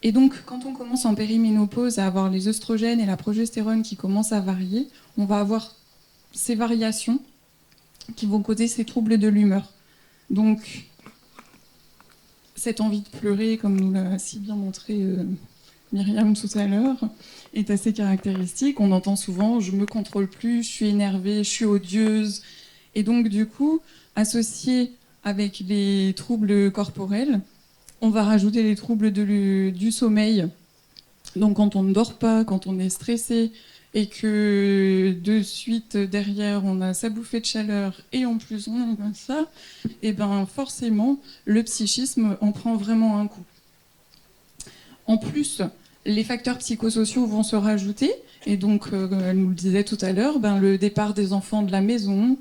Et donc, quand on commence en périménopause à avoir les œstrogènes et la progestérone qui commencent à varier, on va avoir ces variations qui vont causer ces troubles de l'humeur. Donc, cette envie de pleurer, comme nous l'a si bien montré Myriam tout à l'heure, est assez caractéristique. On entend souvent « je me contrôle plus, je suis énervée, je suis odieuse ». Et donc, du coup, associé avec les troubles corporels, on va rajouter les troubles du sommeil. Donc quand on ne dort pas, quand on est stressé et que de suite derrière on a sa bouffée de chaleur et en plus on a ça, et ben forcément le psychisme en prend vraiment un coup. En plus, les facteurs psychosociaux vont se rajouter et donc elle nous le disait tout à l'heure, le départ des enfants de la maison,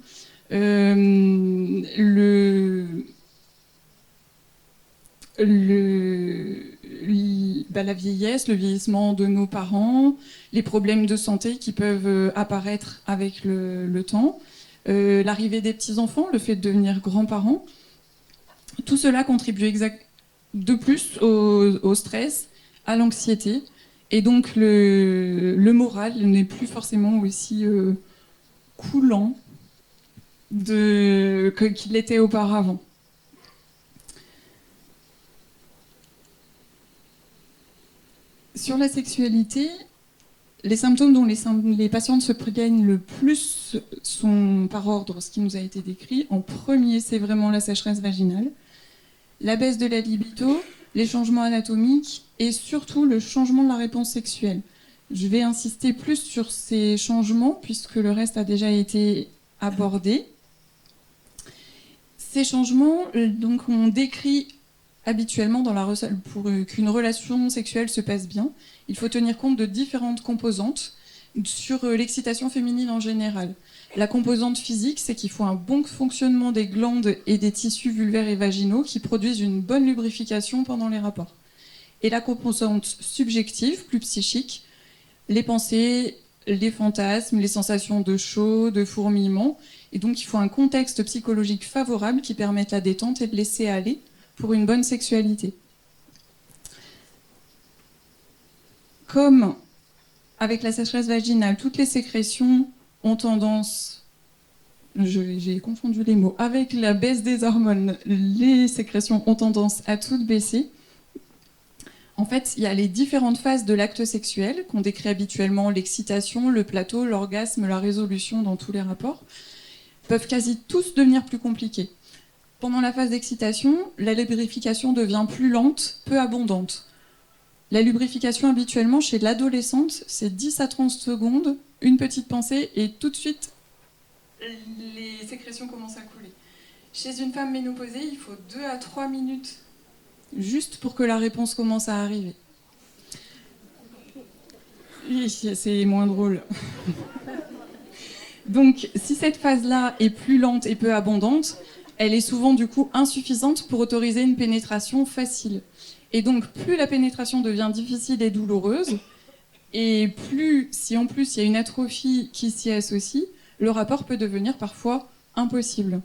la vieillesse, le vieillissement de nos parents, les problèmes de santé qui peuvent apparaître avec le temps, l'arrivée des petits-enfants, le fait de devenir grands-parents. Tout cela contribue de plus au stress, à l'anxiété, et donc le moral n'est plus forcément aussi coulant qu'il l'était auparavant. Sur la sexualité, les symptômes dont les patientes se plaignent le plus sont par ordre, ce qui nous a été décrit. En premier, c'est vraiment la sécheresse vaginale, la baisse de la libido, les changements anatomiques et surtout le changement de la réponse sexuelle. Je vais insister plus sur ces changements puisque le reste a déjà été abordé. Ces changements, donc, on décrit habituellement pour qu'une relation sexuelle se passe bien, il faut tenir compte de différentes composantes sur l'excitation féminine en général. La composante physique, c'est qu'il faut un bon fonctionnement des glandes et des tissus vulvaires et vaginaux qui produisent une bonne lubrification pendant les rapports. Et la composante subjective, plus psychique, les pensées, les fantasmes, les sensations de chaud, de fourmillement. Et donc il faut un contexte psychologique favorable qui permette la détente et de laisser aller pour une bonne sexualité. Comme avec la sécheresse vaginale, toutes les sécrétions ont tendance, j'ai confondu les mots, avec la baisse des hormones, les sécrétions ont tendance à toutes baisser. En fait, il y a les différentes phases de l'acte sexuel qu'on décrit habituellement, l'excitation, le plateau, l'orgasme, la résolution dans tous les rapports, peuvent quasi tous devenir plus compliqués. Pendant la phase d'excitation, la lubrification devient plus lente, peu abondante. La lubrification habituellement chez l'adolescente, c'est 10 à 30 secondes, une petite pensée et tout de suite, les sécrétions commencent à couler. Chez une femme ménopausée, il faut 2 à 3 minutes juste pour que la réponse commence à arriver. Oui, c'est moins drôle. Donc, si cette phase-là est plus lente et peu abondante, elle est souvent du coup insuffisante pour autoriser une pénétration facile. Et donc, plus la pénétration devient difficile et douloureuse, et plus, si en plus il y a une atrophie qui s'y associe, le rapport peut devenir parfois impossible.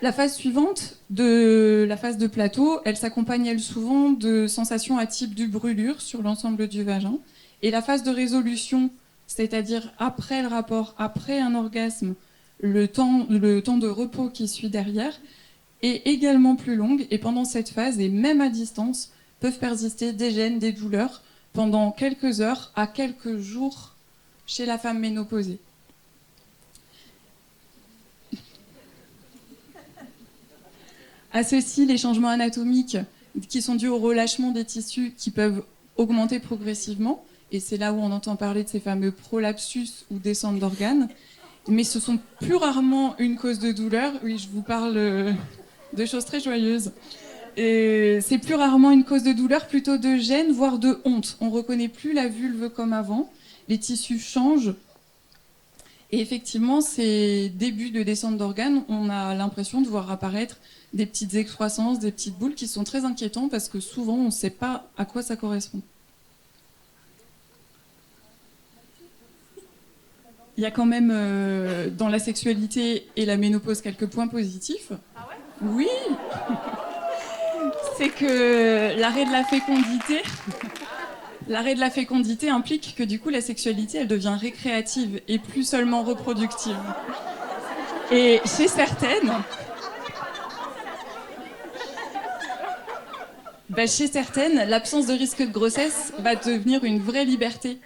La phase suivante, la phase de plateau, elle s'accompagne elle souvent de sensations à type de brûlure sur l'ensemble du vagin. Et la phase de résolution, c'est-à-dire après le rapport, après un orgasme, le temps de repos qui suit derrière, est également plus longue. Et pendant cette phase, et même à distance, peuvent persister des gènes, des douleurs, pendant quelques heures à quelques jours chez la femme ménopausée. À ceci, les changements anatomiques qui sont dus au relâchement des tissus qui peuvent augmenter progressivement, et c'est là où on entend parler de ces fameux prolapsus ou descentes d'organes, mais ce sont plus rarement une cause de douleur. Oui, je vous parle de choses très joyeuses. Et c'est plus rarement une cause de douleur, plutôt de gêne, voire de honte. On ne reconnaît plus la vulve comme avant, les tissus changent. Et effectivement, ces débuts de descente d'organes, on a l'impression de voir apparaître des petites excroissances, des petites boules qui sont très inquiétantes parce que souvent, on ne sait pas à quoi ça correspond. Il y a quand même dans la sexualité et la ménopause quelques points positifs. Ah ouais ? Oui. C'est que l'arrêt de la fécondité implique que du coup la sexualité elle devient récréative et plus seulement reproductive. Et chez certaines, l'absence de risque de grossesse va devenir une vraie liberté,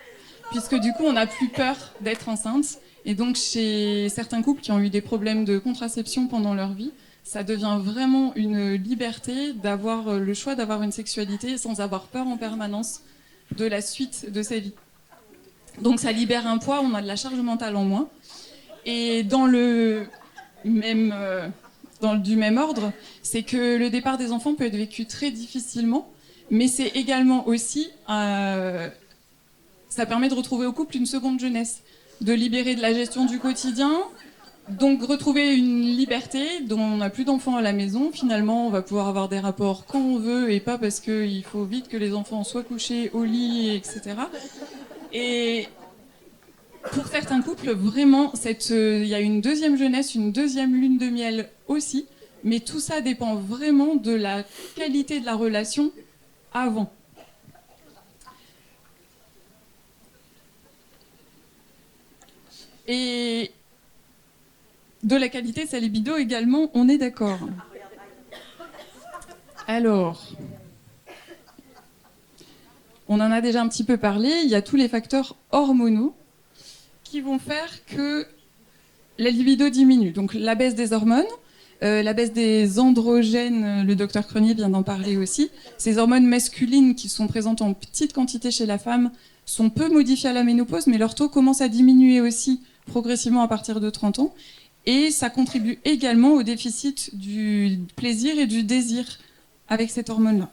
puisque du coup on n'a plus peur d'être enceinte. Et donc chez certains couples qui ont eu des problèmes de contraception pendant leur vie, ça devient vraiment une liberté d'avoir le choix d'avoir une sexualité sans avoir peur en permanence de la suite de sa vie. Donc ça libère un poids, on a de la charge mentale en moins. Et dans du même ordre, c'est que le départ des enfants peut être vécu très difficilement, mais c'est également aussi, ça permet de retrouver au couple une seconde jeunesse, de libérer de la gestion du quotidien, donc retrouver une liberté dont on n'a plus d'enfants à la maison. Finalement, on va pouvoir avoir des rapports quand on veut et pas parce qu'il faut vite que les enfants soient couchés au lit, etc. Et pour certains couples, vraiment, il y a une deuxième jeunesse, une deuxième lune de miel aussi, mais tout ça dépend vraiment de la qualité de la relation avant. Et de la qualité de sa libido également, on est d'accord. Alors, on en a déjà un petit peu parlé, il y a tous les facteurs hormonaux qui vont faire que la libido diminue. Donc la baisse des hormones, la baisse des androgènes, le docteur Crenier vient d'en parler aussi. Ces hormones masculines qui sont présentes en petite quantité chez la femme sont peu modifiées à la ménopause, mais leur taux commence à diminuer aussi progressivement à partir de 30 ans. Et ça contribue également au déficit du plaisir et du désir avec cette hormone-là.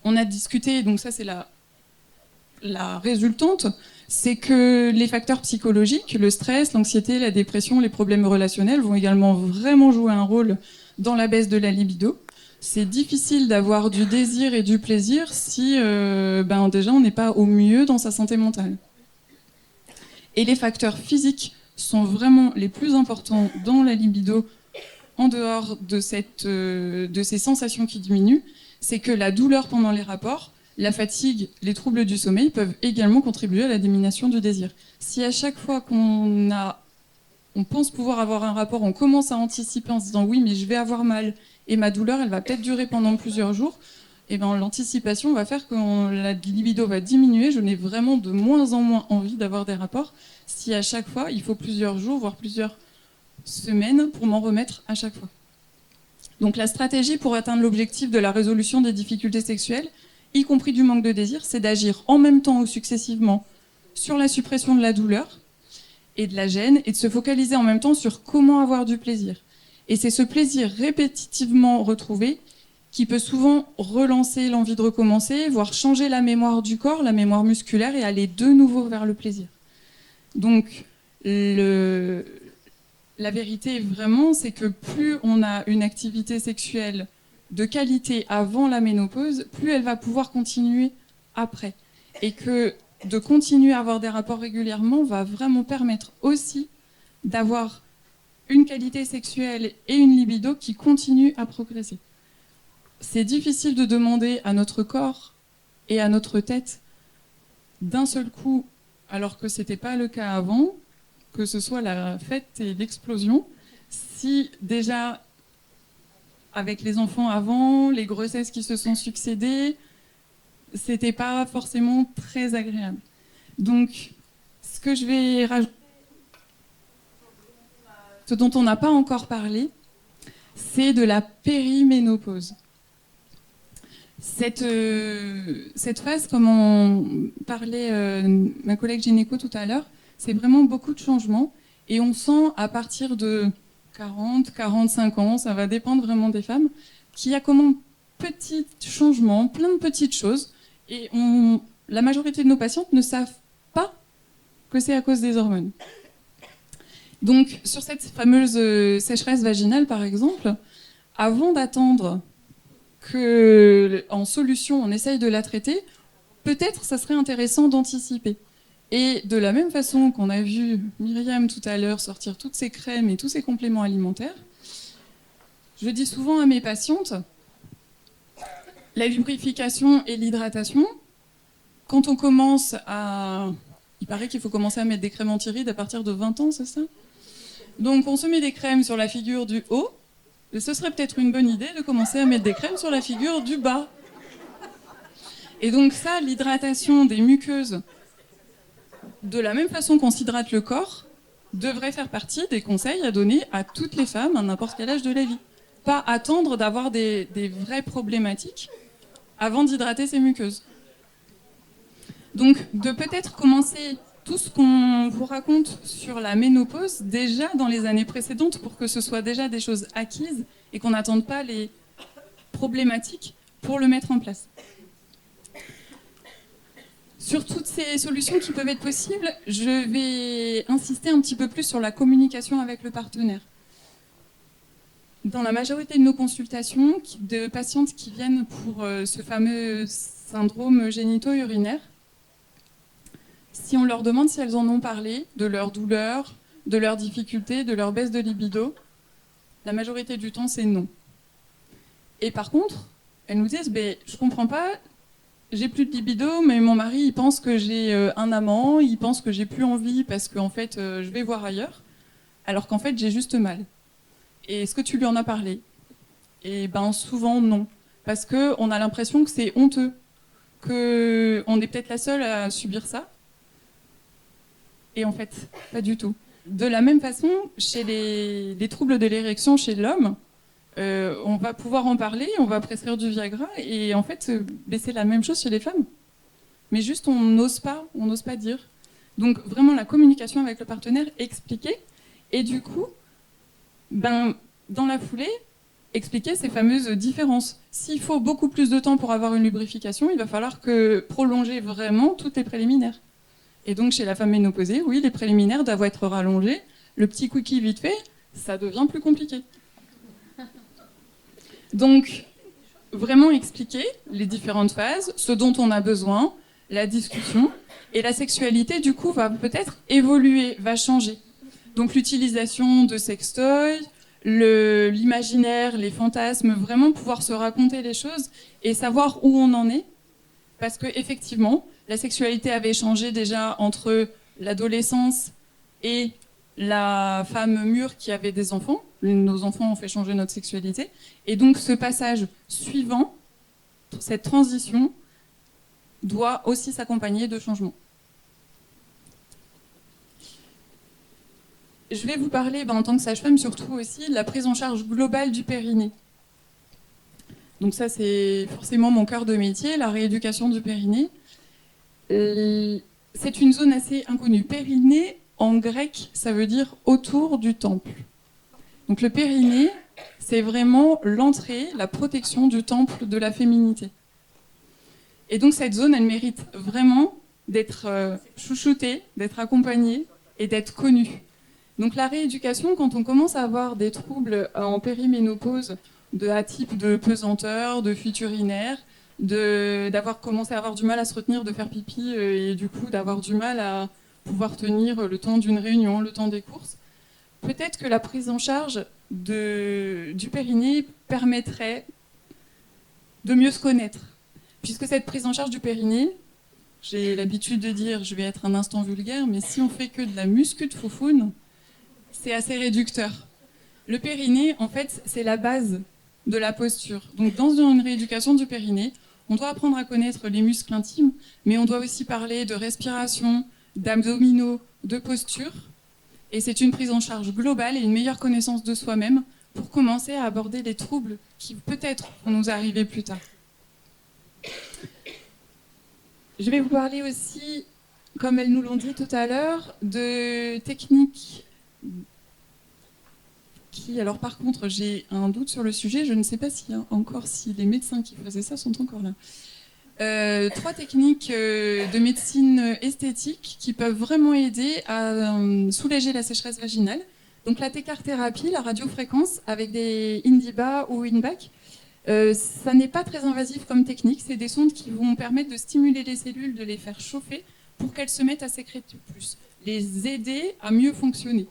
On a discuté, donc ça c'est la résultante, c'est que les facteurs psychologiques, le stress, l'anxiété, la dépression, les problèmes relationnels vont également vraiment jouer un rôle dans la baisse de la libido. C'est difficile d'avoir du désir et du plaisir si déjà on n'est pas au mieux dans sa santé mentale. Et les facteurs physiques sont vraiment les plus importants dans la libido, en dehors de ces sensations qui diminuent. C'est que la douleur pendant les rapports, la fatigue, les troubles du sommeil peuvent également contribuer à la diminution du désir. Si à chaque fois qu'on pense pouvoir avoir un rapport, on commence à anticiper en se disant oui mais je vais avoir mal et ma douleur elle va peut-être durer pendant plusieurs jours, et ben l'anticipation va faire que la libido va diminuer, je n'ai vraiment de moins en moins envie d'avoir des rapports si à chaque fois il faut plusieurs jours, voire plusieurs semaines pour m'en remettre à chaque fois. Donc la stratégie pour atteindre l'objectif de la résolution des difficultés sexuelles, y compris du manque de désir, c'est d'agir en même temps ou successivement sur la suppression de la douleur et de la gêne, et de se focaliser en même temps sur comment avoir du plaisir. Et c'est ce plaisir répétitivement retrouvé qui peut souvent relancer l'envie de recommencer, voire changer la mémoire du corps, la mémoire musculaire, et aller de nouveau vers le plaisir. Donc la vérité vraiment, c'est que plus on a une activité sexuelle de qualité avant la ménopause, plus elle va pouvoir continuer après. Et que de continuer à avoir des rapports régulièrement va vraiment permettre aussi d'avoir une qualité sexuelle et une libido qui continuent à progresser. C'est difficile de demander à notre corps et à notre tête d'un seul coup, alors que ce n'était pas le cas avant, que ce soit la fête et l'explosion, si déjà avec les enfants avant, les grossesses qui se sont succédées, c'était pas forcément très agréable. Donc, ce que je vais rajouter, ce dont on n'a pas encore parlé, c'est de la périménopause. Cette phase, comme on parlait ma collègue gynéco tout à l'heure, c'est vraiment beaucoup de changements, et on sent à partir de 40, 45 ans, ça va dépendre vraiment des femmes, qu'il y a comme un petit changement, plein de petites choses, et la majorité de nos patientes ne savent pas que c'est à cause des hormones. Donc, sur cette fameuse sécheresse vaginale, par exemple, avant d'attendre qu'en solution, on essaye de la traiter, peut-être ça serait intéressant d'anticiper. Et de la même façon qu'on a vu Myriam tout à l'heure sortir toutes ses crèmes et tous ses compléments alimentaires, je dis souvent à mes patientes, la lubrification et l'hydratation, quand on commence à... Il paraît qu'il faut commencer à mettre des crèmes anti-rides à partir de 20 ans, c'est ça? Donc on se met des crèmes sur la figure du haut, et ce serait peut-être une bonne idée de commencer à mettre des crèmes sur la figure du bas. Et donc ça, l'hydratation des muqueuses, de la même façon qu'on s'hydrate le corps, devrait faire partie des conseils à donner à toutes les femmes à n'importe quel âge de la vie. Pas attendre d'avoir des vraies problématiques avant d'hydrater ses muqueuses. Donc de peut-être commencer tout ce qu'on vous raconte sur la ménopause déjà dans les années précédentes pour que ce soit déjà des choses acquises et qu'on n'attende pas les problématiques pour le mettre en place. Sur toutes ces solutions qui peuvent être possibles, je vais insister un petit peu plus sur la communication avec le partenaire. Dans la majorité de nos consultations, de patientes qui viennent pour ce fameux syndrome génito-urinaire, si on leur demande si elles en ont parlé, de leur douleur, de leurs difficultés, de leur baisse de libido, la majorité du temps, c'est non. Et par contre, elles nous disent « je comprends pas, j'ai plus de libido, mais mon mari, il pense que j'ai un amant, il pense que j'ai plus envie parce qu'en fait, je vais voir ailleurs, alors qu'en fait, j'ai juste mal. Et est-ce que tu lui en as parlé ?» Et ben souvent non, parce qu'on a l'impression que c'est honteux, qu'on est peut-être la seule à subir ça. Et en fait, pas du tout. De la même façon, chez les troubles de l'érection chez l'homme, on va pouvoir en parler, on va prescrire du Viagra, et en fait, c'est la même chose chez les femmes. Mais juste, on n'ose pas dire. Donc vraiment la communication avec le partenaire, expliquer, et du coup, dans la foulée, expliquer ces fameuses différences. S'il faut beaucoup plus de temps pour avoir une lubrification, il va falloir prolonger vraiment toutes les préliminaires. Et donc chez la femme ménopausée, oui, les préliminaires doivent être rallongés. Le petit quickie vite fait, ça devient plus compliqué. Donc, vraiment expliquer les différentes phases, ce dont on a besoin, la discussion, et la sexualité, du coup, va peut-être évoluer, va changer. Donc l'utilisation de sextoys, l'imaginaire, les fantasmes, vraiment pouvoir se raconter les choses et savoir où on en est. Parce qu'effectivement, la sexualité avait changé déjà entre l'adolescence et la femme mûre qui avait des enfants. Nos enfants ont fait changer notre sexualité. Et donc ce passage suivant, cette transition, doit aussi s'accompagner de changements. Je vais vous parler, en tant que sage-femme, surtout aussi de la prise en charge globale du périnée. Donc ça, c'est forcément mon cœur de métier, la rééducation du périnée. C'est une zone assez inconnue. Périnée, en grec, ça veut dire autour du temple. Donc le périnée, c'est vraiment l'entrée, la protection du temple de la féminité. Et donc cette zone, elle mérite vraiment d'être chouchoutée, d'être accompagnée et d'être connue. Donc la rééducation, quand on commence à avoir des troubles en périménopause, à type de pesanteur, de fuite urinaire, d'avoir commencé à avoir du mal à se retenir de faire pipi et du coup d'avoir du mal à pouvoir tenir le temps d'une réunion, le temps des courses, peut-être que la prise en charge du périnée permettrait de mieux se connaître. Puisque cette prise en charge du périnée, j'ai l'habitude de dire, je vais être un instant vulgaire, mais si on fait que de la muscu de foufoune, c'est assez réducteur. Le périnée, en fait, c'est la base de la posture. Donc dans une rééducation du périnée, on doit apprendre à connaître les muscles intimes, mais on doit aussi parler de respiration, d'abdominaux, de posture. Et c'est une prise en charge globale et une meilleure connaissance de soi-même pour commencer à aborder les troubles qui peut-être vont nous arriver plus tard. Je vais vous parler aussi, comme elles nous l'ont dit tout à l'heure, de techniques qui, alors par contre, j'ai un doute sur le sujet, je ne sais pas si les médecins qui faisaient ça sont encore là. 3 techniques de médecine esthétique qui peuvent vraiment aider à soulager la sécheresse vaginale. Donc la técarthérapie, la radiofréquence avec des Indiba ou Inbac. Ça n'est pas très invasif comme technique, c'est des sondes qui vont permettre de stimuler les cellules, de les faire chauffer pour qu'elles se mettent à sécréter plus, les aider à mieux fonctionner.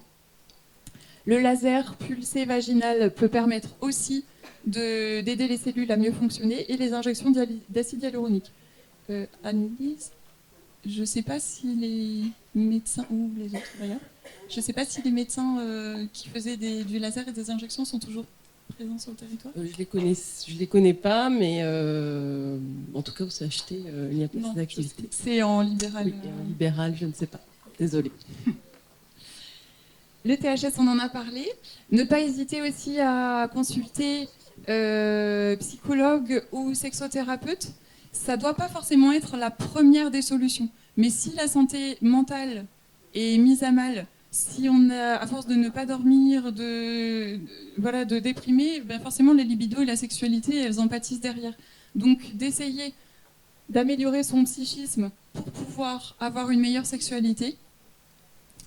Le laser pulsé vaginal peut permettre aussi d'aider les cellules à mieux fonctionner et les injections d'acide hyaluronique. Annelise, je ne sais pas si les médecins, ou les autres d'ailleurs, je ne sais pas si les médecins qui faisaient du laser et des injections sont toujours présents sur le territoire. Je les connais pas, mais en tout cas, où c'est acheté, il n'y a pas d'activité. C'est en libéral. Oui, en libéral, je ne sais pas. Désolée. Le THS, on en a parlé. Ne pas hésiter aussi à consulter psychologue ou sexothérapeute. Ça ne doit pas forcément être la première des solutions. Mais si la santé mentale est mise à mal, si on a, à force de ne pas dormir, de déprimer, forcément les libidos et la sexualité, elles en pâtissent derrière. Donc d'essayer d'améliorer son psychisme pour pouvoir avoir une meilleure sexualité.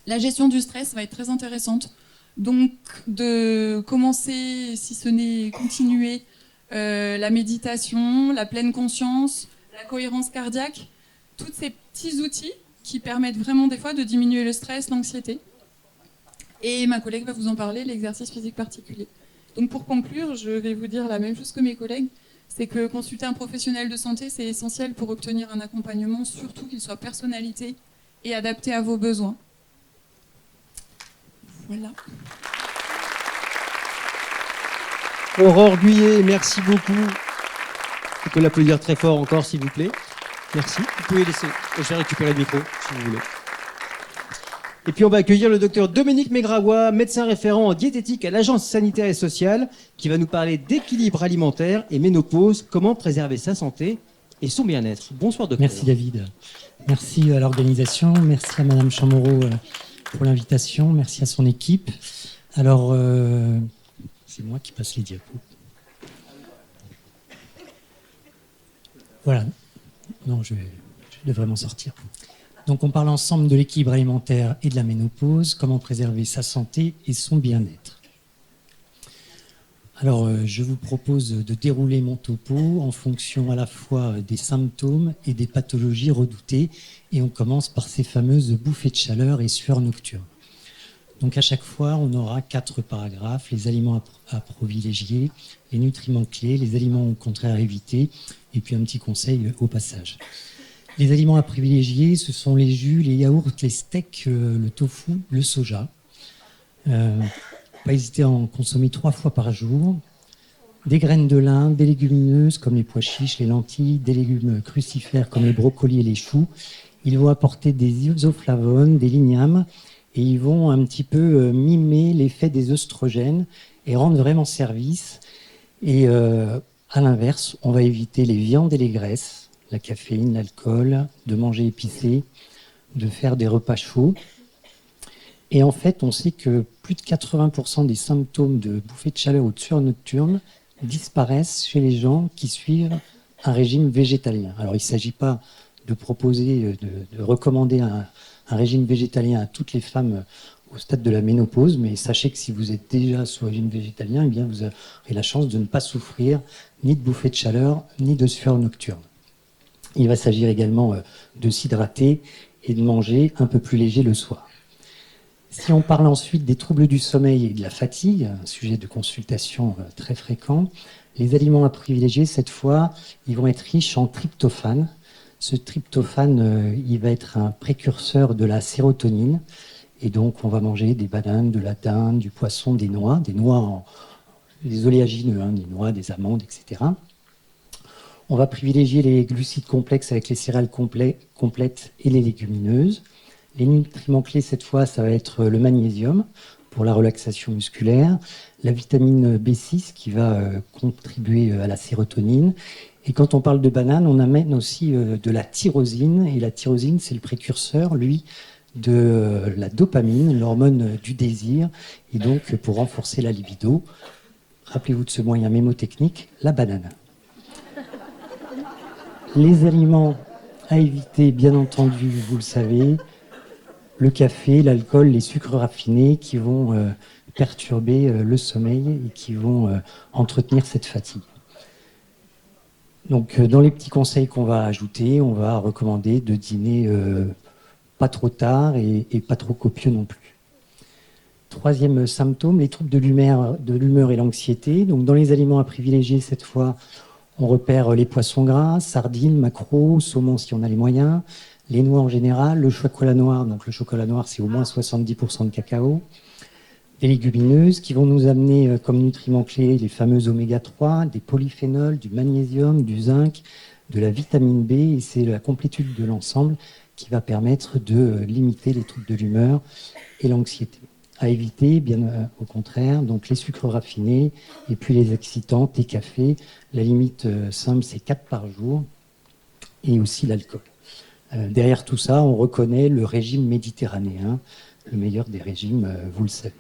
La gestion du stress va être très intéressante. Donc de commencer, si ce n'est continuer, la méditation, la pleine conscience, la cohérence cardiaque, tous ces petits outils qui permettent vraiment des fois de diminuer le stress, l'anxiété. Et ma collègue va vous en parler, l'exercice physique particulier. Donc pour conclure, je vais vous dire la même chose que mes collègues, c'est que consulter un professionnel de santé, c'est essentiel pour obtenir un accompagnement, surtout qu'il soit personnalisé et adapté à vos besoins. Voilà. Aurore Guyet, merci beaucoup. On peut l'applaudir très fort encore, s'il vous plaît. Merci. Vous pouvez laisser. Je vais récupérer le micro, si vous voulez. Et puis on va accueillir le docteur Dominique Megraois, médecin référent en diététique à l'Agence sanitaire et sociale, qui va nous parler d'équilibre alimentaire et ménopause, comment préserver sa santé et son bien-être. Bonsoir docteur. Merci David. Merci à l'organisation, merci à Madame Chamorro pour l'invitation, merci à son équipe. Alors, c'est moi qui passe les diapos. Voilà. Non, je devrais m'en sortir. Donc, on parle ensemble de l'équilibre alimentaire et de la ménopause, comment préserver sa santé et son bien-être. Alors, je vous propose de dérouler mon topo en fonction à la fois des symptômes et des pathologies redoutées. Et on commence par ces fameuses bouffées de chaleur et sueurs nocturnes. Donc, à chaque fois, on aura 4 paragraphes, les aliments à privilégier, les nutriments clés, les aliments au contraire à éviter, et puis un petit conseil au passage. Les aliments à privilégier, ce sont les jus, les yaourts, les steaks, le tofu, le soja. Pas hésiter à en consommer 3 fois par jour. Des graines de lin, des légumineuses comme les pois chiches, les lentilles, des légumes crucifères comme les brocolis et les choux. Ils vont apporter des isoflavones, des lignames, et ils vont un petit peu mimer l'effet des œstrogènes et rendre vraiment service. Et à l'inverse, on va éviter les viandes et les graisses, la caféine, l'alcool, de manger épicé, de faire des repas chauds. Et en fait, on sait que plus de 80% des symptômes de bouffées de chaleur ou de sueur nocturne disparaissent chez les gens qui suivent un régime végétalien. Alors, il ne s'agit pas de proposer, de recommander un régime végétalien à toutes les femmes au stade de la ménopause, mais sachez que si vous êtes déjà sous régime végétalien, eh bien vous aurez la chance de ne pas souffrir ni de bouffées de chaleur, ni de sueur nocturne. Il va s'agir également de s'hydrater et de manger un peu plus léger le soir. Si on parle ensuite des troubles du sommeil et de la fatigue, un sujet de consultation très fréquent, les aliments à privilégier, cette fois, ils vont être riches en tryptophane. Ce tryptophane, il va être un précurseur de la sérotonine. Et donc, on va manger des bananes, de la dinde, du poisson, des noix des oléagineux, des noix, des amandes, etc. On va privilégier les glucides complexes avec les céréales complètes et les légumineuses. Les nutriments clés, cette fois, ça va être le magnésium pour la relaxation musculaire, la vitamine B6 qui va contribuer à la sérotonine. Et quand on parle de banane, on amène aussi de la tyrosine. Et la tyrosine, c'est le précurseur, lui, de la dopamine, l'hormone du désir. Et donc, pour renforcer la libido, rappelez-vous de ce moyen mémotechnique, la banane. Les aliments à éviter, bien entendu, vous le savez, le café, l'alcool, les sucres raffinés qui vont perturber le sommeil et qui vont entretenir cette fatigue. Donc, dans les petits conseils qu'on va ajouter, on va recommander de dîner pas trop tard et pas trop copieux non plus. Troisième symptôme, les troubles de l'humeur et l'anxiété. Donc, dans les aliments à privilégier, cette fois, on repère les poissons gras, sardines, maquereaux, saumon si on a les moyens, les noix en général, le chocolat noir. Donc, le chocolat noir, c'est au moins 70% de cacao. Des légumineuses qui vont nous amener comme nutriments clés les fameux oméga 3, des polyphénols, du magnésium, du zinc, de la vitamine B. Et c'est la complétude de l'ensemble qui va permettre de limiter les troubles de l'humeur et l'anxiété. À éviter, bien au contraire, donc les sucres raffinés et puis les excitants, thé, café. La limite simple, c'est 4 par jour. Et aussi l'alcool. Derrière tout ça, on reconnaît le régime méditerranéen, le meilleur des régimes, vous le savez.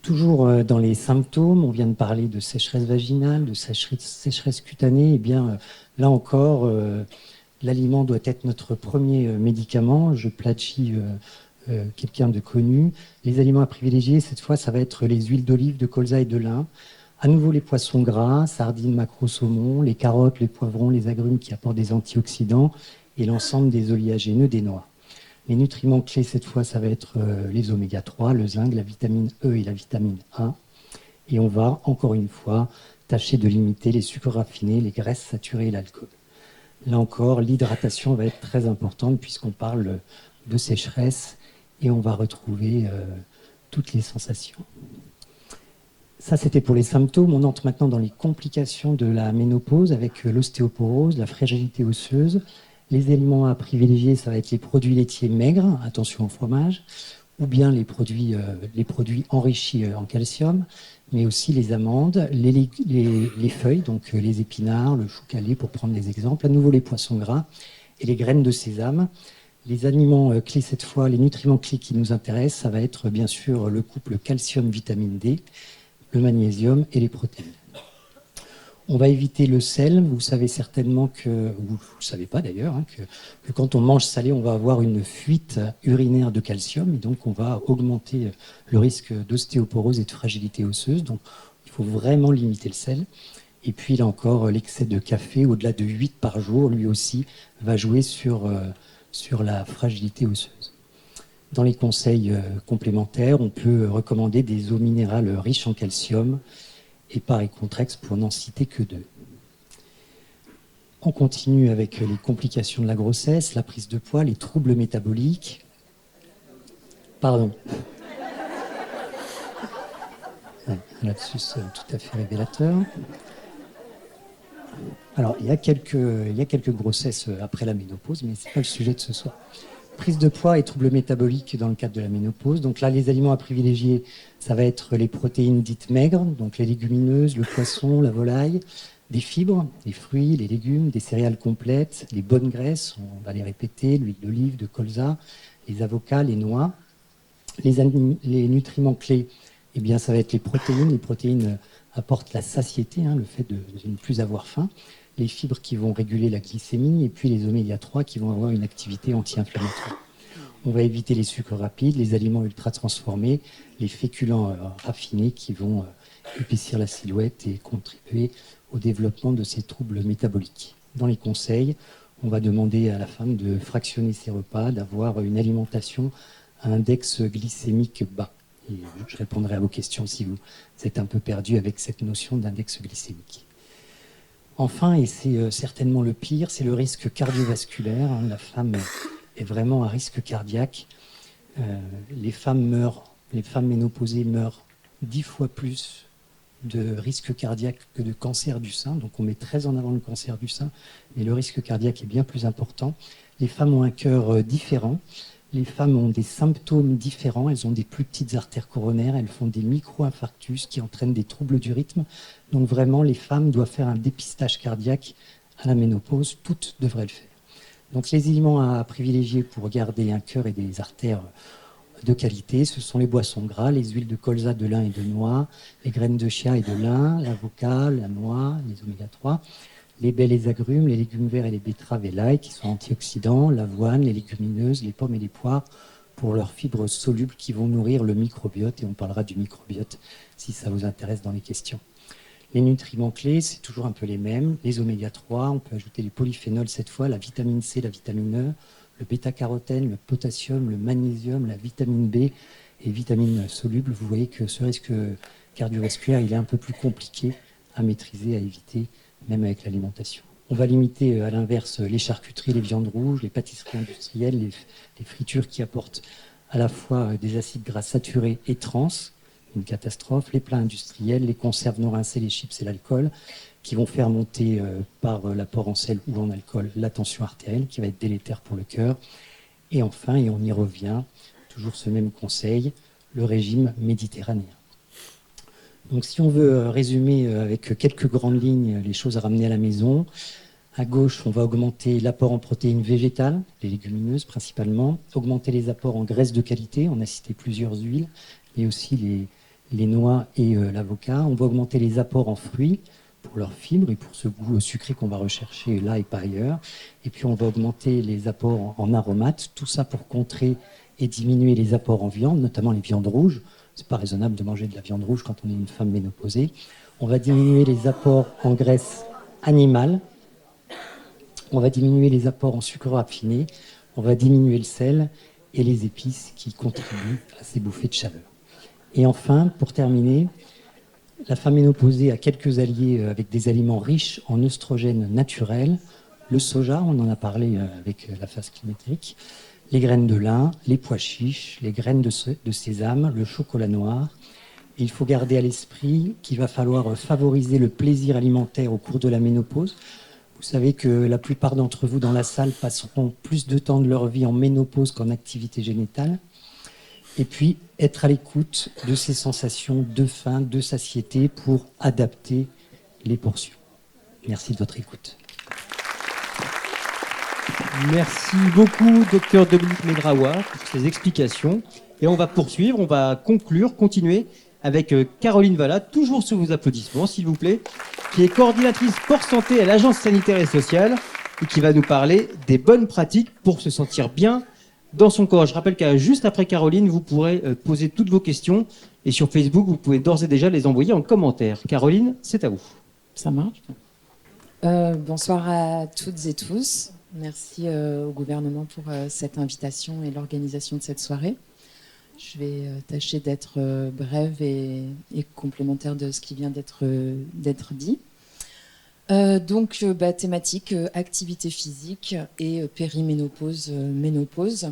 Toujours dans les symptômes, on vient de parler de sécheresse vaginale, de sécheresse cutanée. Eh bien, là encore, l'aliment doit être notre premier médicament. Je plagie quelqu'un de connu. Les aliments à privilégier, cette fois, ça va être les huiles d'olive, de colza et de lin. À nouveau, les poissons gras, sardines, maquereaux, saumon, les carottes, les poivrons, les agrumes qui apportent des antioxydants et l'ensemble des oléagineux des noix. Les nutriments clés, cette fois, ça va être les oméga 3, le zinc, la vitamine E et la vitamine A. Et on va, encore une fois, tâcher de limiter les sucres raffinés, les graisses saturées et l'alcool. Là encore, l'hydratation va être très importante puisqu'on parle de sécheresse et on va retrouver toutes les sensations. Ça, c'était pour les symptômes. On entre maintenant dans les complications de la ménopause avec l'ostéoporose, la fragilité osseuse. Les aliments à privilégier, ça va être les produits laitiers maigres, attention au fromage, ou bien les produits enrichis en calcium, mais aussi les amandes, les feuilles, donc les épinards, le chou calé pour prendre des exemples, à nouveau les poissons gras et les graines de sésame. Les aliments clés cette fois, les nutriments clés qui nous intéressent, ça va être bien sûr le couple calcium-vitamine D, le magnésium et les protéines. On va éviter le sel. Vous savez certainement que, ou vous ne savez pas d'ailleurs, hein, que quand on mange salé, on va avoir une fuite urinaire de calcium et donc on va augmenter le risque d'ostéoporose et de fragilité osseuse. Donc il faut vraiment limiter le sel. Et puis là encore, l'excès de café, au-delà de 8 par jour, lui aussi, va jouer sur la fragilité osseuse. Dans les conseils complémentaires, on peut recommander des eaux minérales riches en calcium, et Par Contrex pour n'en citer que 2. On continue avec les complications de la grossesse, la prise de poids, les troubles métaboliques. Pardon. Un lapsus tout à fait révélateur. Alors, il y a quelques grossesses après la ménopause, mais ce n'est pas le sujet de ce soir. Prise de poids et troubles métaboliques dans le cadre de la ménopause. Donc là, les aliments à privilégier, ça va être les protéines dites maigres, donc les légumineuses, le poisson, la volaille, des fibres, les fruits, les légumes, des céréales complètes, les bonnes graisses, on va les répéter, l'huile d'olive, de colza, les avocats, les noix. Les nutriments clés, eh bien, ça va être les protéines. Les protéines apportent la satiété, le fait de ne plus avoir faim. Les fibres qui vont réguler la glycémie et puis les oméga 3 qui vont avoir une activité anti-inflammatoire. On va éviter les sucres rapides, les aliments ultra transformés, les féculents raffinés qui vont épaissir la silhouette et contribuer au développement de ces troubles métaboliques. Dans les conseils, on va demander à la femme de fractionner ses repas, d'avoir une alimentation à index glycémique bas. Et je répondrai à vos questions si vous êtes un peu perdu avec cette notion d'index glycémique. Enfin, et c'est certainement le pire, c'est le risque cardiovasculaire. La femme est vraiment à risque cardiaque. Les femmes ménopausées meurent 10 fois plus de risque cardiaque que de cancer du sein. Donc on met très en avant le cancer du sein, mais le risque cardiaque est bien plus important. Les femmes ont un cœur différent. Les femmes ont des symptômes différents, elles ont des plus petites artères coronaires, elles font des micro-infarctus qui entraînent des troubles du rythme. Donc vraiment, les femmes doivent faire un dépistage cardiaque à la ménopause, toutes devraient le faire. Donc les aliments à privilégier pour garder un cœur et des artères de qualité, ce sont les boissons gras, les huiles de colza, de lin et de noix, les graines de chia et de lin, l'avocat, la noix, les oméga 3, les baies et les agrumes, les légumes verts et les betteraves et l'ail qui sont antioxydants, l'avoine, les légumineuses, les pommes et les poires pour leurs fibres solubles qui vont nourrir le microbiote, et on parlera du microbiote si ça vous intéresse dans les questions. Les nutriments clés, c'est toujours un peu les mêmes, les oméga 3, on peut ajouter les polyphénols cette fois, la vitamine C, la vitamine E, le bêta-carotène, le potassium, le magnésium, la vitamine B et vitamines solubles. Vous voyez que ce risque cardiovasculaire, il est un peu plus compliqué à maîtriser, à éviter, même avec l'alimentation. On va limiter à l'inverse les charcuteries, les viandes rouges, les pâtisseries industrielles, les fritures qui apportent à la fois des acides gras saturés et trans, une catastrophe, les plats industriels, les conserves non rincées, les chips et l'alcool, qui vont faire monter par l'apport en sel ou en alcool la tension artérielle, qui va être délétère pour le cœur. Et enfin, et on y revient, toujours ce même conseil, le régime méditerranéen. Donc si on veut résumer avec quelques grandes lignes les choses à ramener à la maison, à gauche, on va augmenter l'apport en protéines végétales, les légumineuses principalement, augmenter les apports en graisses de qualité, on a cité plusieurs huiles, mais aussi les noix et l'avocat. On va augmenter les apports en fruits pour leurs fibres et pour ce goût sucré qu'on va rechercher là et pas ailleurs. Et puis on va augmenter les apports en aromates, tout ça pour contrer et diminuer les apports en viande, notamment les viandes rouges. C'est pas raisonnable de manger de la viande rouge quand on est une femme ménopausée. On va diminuer les apports en graisse animale. On va diminuer les apports en sucre raffiné. On va diminuer le sel et les épices qui contribuent à ces bouffées de chaleur. Et enfin, pour terminer, la femme ménopausée a quelques alliés avec des aliments riches en œstrogènes naturels. Le soja, on en a parlé avec la phase climatique. Les graines de lin, les pois chiches, les graines de sésame, le chocolat noir, Il faut garder à l'esprit qu'il va falloir favoriser le plaisir alimentaire au cours de la ménopause. Vous savez que la plupart d'entre vous dans la salle passeront plus de temps de leur vie en ménopause qu'en activité génitale. Et puis, être à l'écoute de ces sensations de faim, de satiété pour adapter les portions. Merci de votre écoute. Merci beaucoup, docteur Dominique Medraoua, pour ces explications. Et on va poursuivre, on va continuer avec Caroline Vallat, toujours sous vos applaudissements, s'il vous plaît, qui est coordinatrice sport santé à l'Agence sanitaire et sociale et qui va nous parler des bonnes pratiques pour se sentir bien dans son corps. Je rappelle qu'à juste après Caroline, vous pourrez poser toutes vos questions et sur Facebook, vous pouvez d'ores et déjà les envoyer en commentaire. Caroline, c'est à vous. Ça marche. Bonsoir à toutes et tous. Merci au gouvernement pour cette invitation et l'organisation de cette soirée. Je vais tâcher d'être brève et complémentaire de ce qui vient d'être dit. Donc, thématique activité physique et périménopause, ménopause.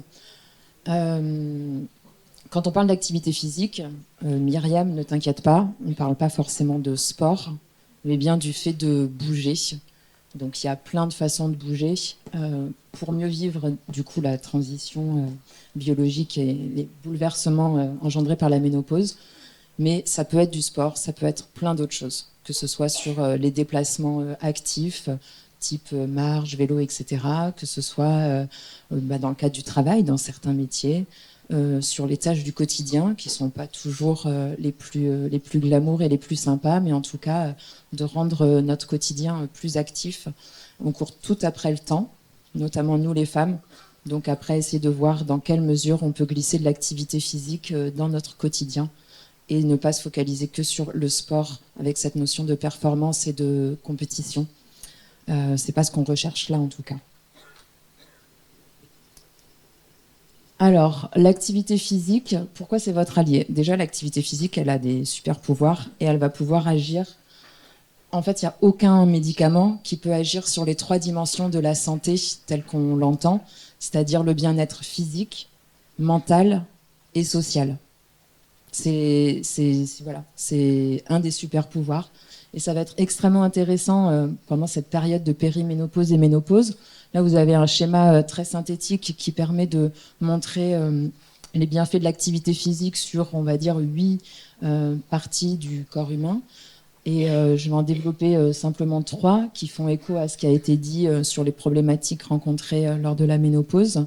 Quand on parle d'activité physique, Myriam, ne t'inquiète pas, on ne parle pas forcément de sport, mais bien du fait de bouger. Donc il y a plein de façons de bouger pour mieux vivre du coup la transition biologique et les bouleversements engendrés par la ménopause. Mais ça peut être du sport, ça peut être plein d'autres choses, que ce soit sur les déplacements actifs, type marche, vélo, etc., que ce soit dans le cadre du travail, dans certains métiers, sur les tâches du quotidien qui ne sont pas toujours les plus glamour et les plus sympas, mais en tout cas de rendre notre quotidien plus actif. On court tout après le temps, notamment nous les femmes. Donc après, essayer de voir dans quelle mesure on peut glisser de l'activité physique dans notre quotidien et ne pas se focaliser que sur le sport avec cette notion de performance et de compétition. C'est pas ce qu'on recherche là en tout cas. Alors, l'activité physique, pourquoi c'est votre allié? Déjà, l'activité physique, elle a des super pouvoirs et elle va pouvoir agir. En fait, il n'y a aucun médicament qui peut agir sur les 3 dimensions de la santé telle qu'on l'entend, c'est-à-dire le bien-être physique, mental et social. C'est un des super pouvoirs. Et ça va être extrêmement intéressant pendant cette période de périménopause et ménopause. Là, vous avez un schéma très synthétique qui permet de montrer les bienfaits de l'activité physique sur, on va dire, 8 parties du corps humain. Et je vais en développer simplement 3 qui font écho à ce qui a été dit sur les problématiques rencontrées lors de la ménopause,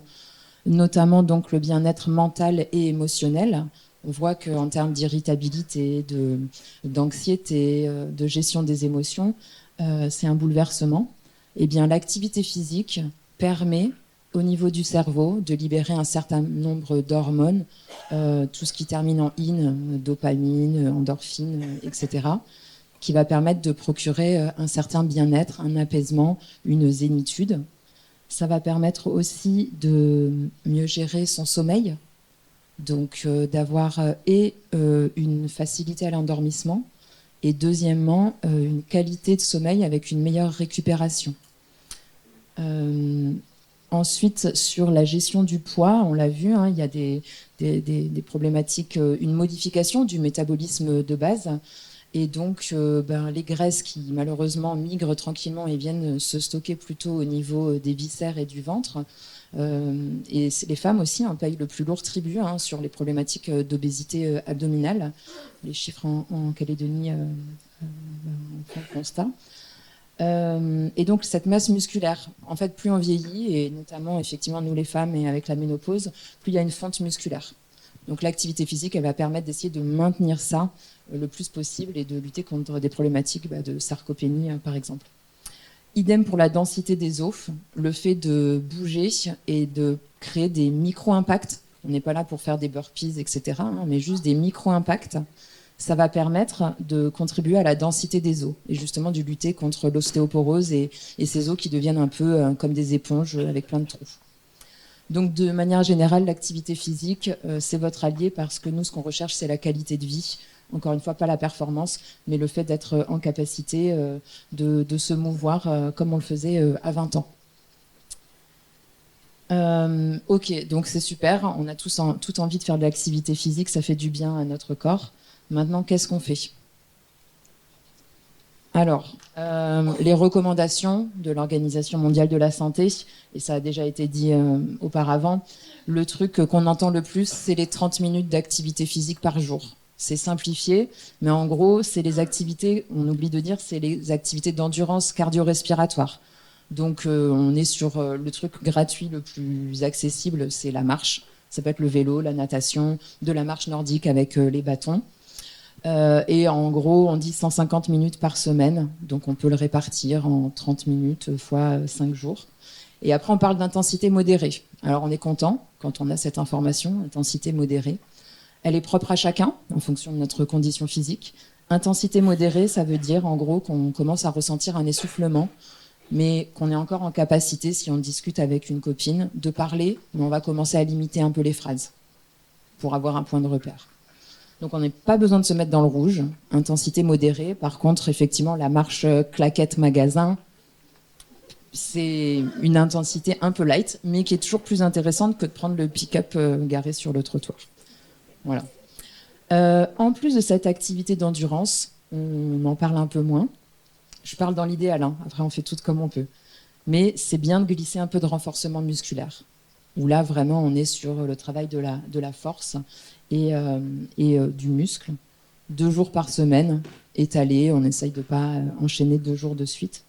notamment donc le bien-être mental et émotionnel. On voit qu'en termes d'irritabilité, d'anxiété, de gestion des émotions, c'est un bouleversement. Eh bien, l'activité physique permet, au niveau du cerveau, de libérer un certain nombre d'hormones, tout ce qui termine en in, dopamine, endorphine, etc., qui va permettre de procurer un certain bien-être, un apaisement, une zénitude. Ça va permettre aussi de mieux gérer son sommeil, donc d'avoir une facilité à l'endormissement, et deuxièmement, une qualité de sommeil avec une meilleure récupération. Ensuite, sur la gestion du poids, on l'a vu, il y a des problématiques, une modification du métabolisme de base, et donc les graisses qui malheureusement migrent tranquillement et viennent se stocker plutôt au niveau des viscères et du ventre. Et les femmes aussi payent le plus lourd tribut sur les problématiques d'obésité abdominale. Les chiffres en Calédonie font le constat. Et donc cette masse musculaire, en fait, plus on vieillit, et notamment effectivement nous les femmes et avec la ménopause, plus il y a une fonte musculaire. Donc l'activité physique, elle va permettre d'essayer de maintenir ça le plus possible et de lutter contre des problématiques de sarcopénie par exemple. Idem pour la densité des os, le fait de bouger et de créer des micro-impacts. On n'est pas là pour faire des burpees, etc., mais juste des micro-impacts. Ça va permettre de contribuer à la densité des os et justement de lutter contre l'ostéoporose et ces os qui deviennent un peu comme des éponges avec plein de trous. Donc de manière générale, l'activité physique, c'est votre allié parce que nous, ce qu'on recherche, c'est la qualité de vie. Encore une fois, pas la performance, mais le fait d'être en capacité de se mouvoir comme on le faisait à 20 ans. Ok, donc c'est super. On a tous toute envie de faire de l'activité physique, ça fait du bien à notre corps. Maintenant, qu'est-ce qu'on fait? Alors, les recommandations de l'Organisation mondiale de la santé, et ça a déjà été dit auparavant, le truc qu'on entend le plus, c'est les 30 minutes d'activité physique par jour. C'est simplifié, mais en gros, c'est les activités, on oublie de dire, c'est les activités d'endurance cardio-respiratoire. Donc, on est sur le truc gratuit le plus accessible, c'est la marche. Ça peut être le vélo, la natation, de la marche nordique avec les bâtons. Et en gros, on dit 150 minutes par semaine, donc on peut le répartir en 30 minutes fois 5 jours. Et après, on parle d'intensité modérée. Alors, on est content quand on a cette information, intensité modérée. Elle est propre à chacun, en fonction de notre condition physique. Intensité modérée, ça veut dire, en gros, qu'on commence à ressentir un essoufflement, mais qu'on est encore en capacité, si on discute avec une copine, de parler, mais on va commencer à limiter un peu les phrases pour avoir un point de repère. Donc on n'a pas besoin de se mettre dans le rouge, intensité modérée. Par contre, effectivement, la marche claquette magasin, c'est une intensité un peu light, mais qui est toujours plus intéressante que de prendre le pick-up garé sur le trottoir. Voilà. En plus de cette activité d'endurance, on en parle un peu moins. Je parle dans l'idéal, hein. Après on fait tout comme on peut. Mais c'est bien de glisser un peu de renforcement musculaire, où là vraiment on est sur le travail de la force et du muscle. 2 jours par semaine, étalés, on essaye de ne pas enchaîner 2 jours de suite,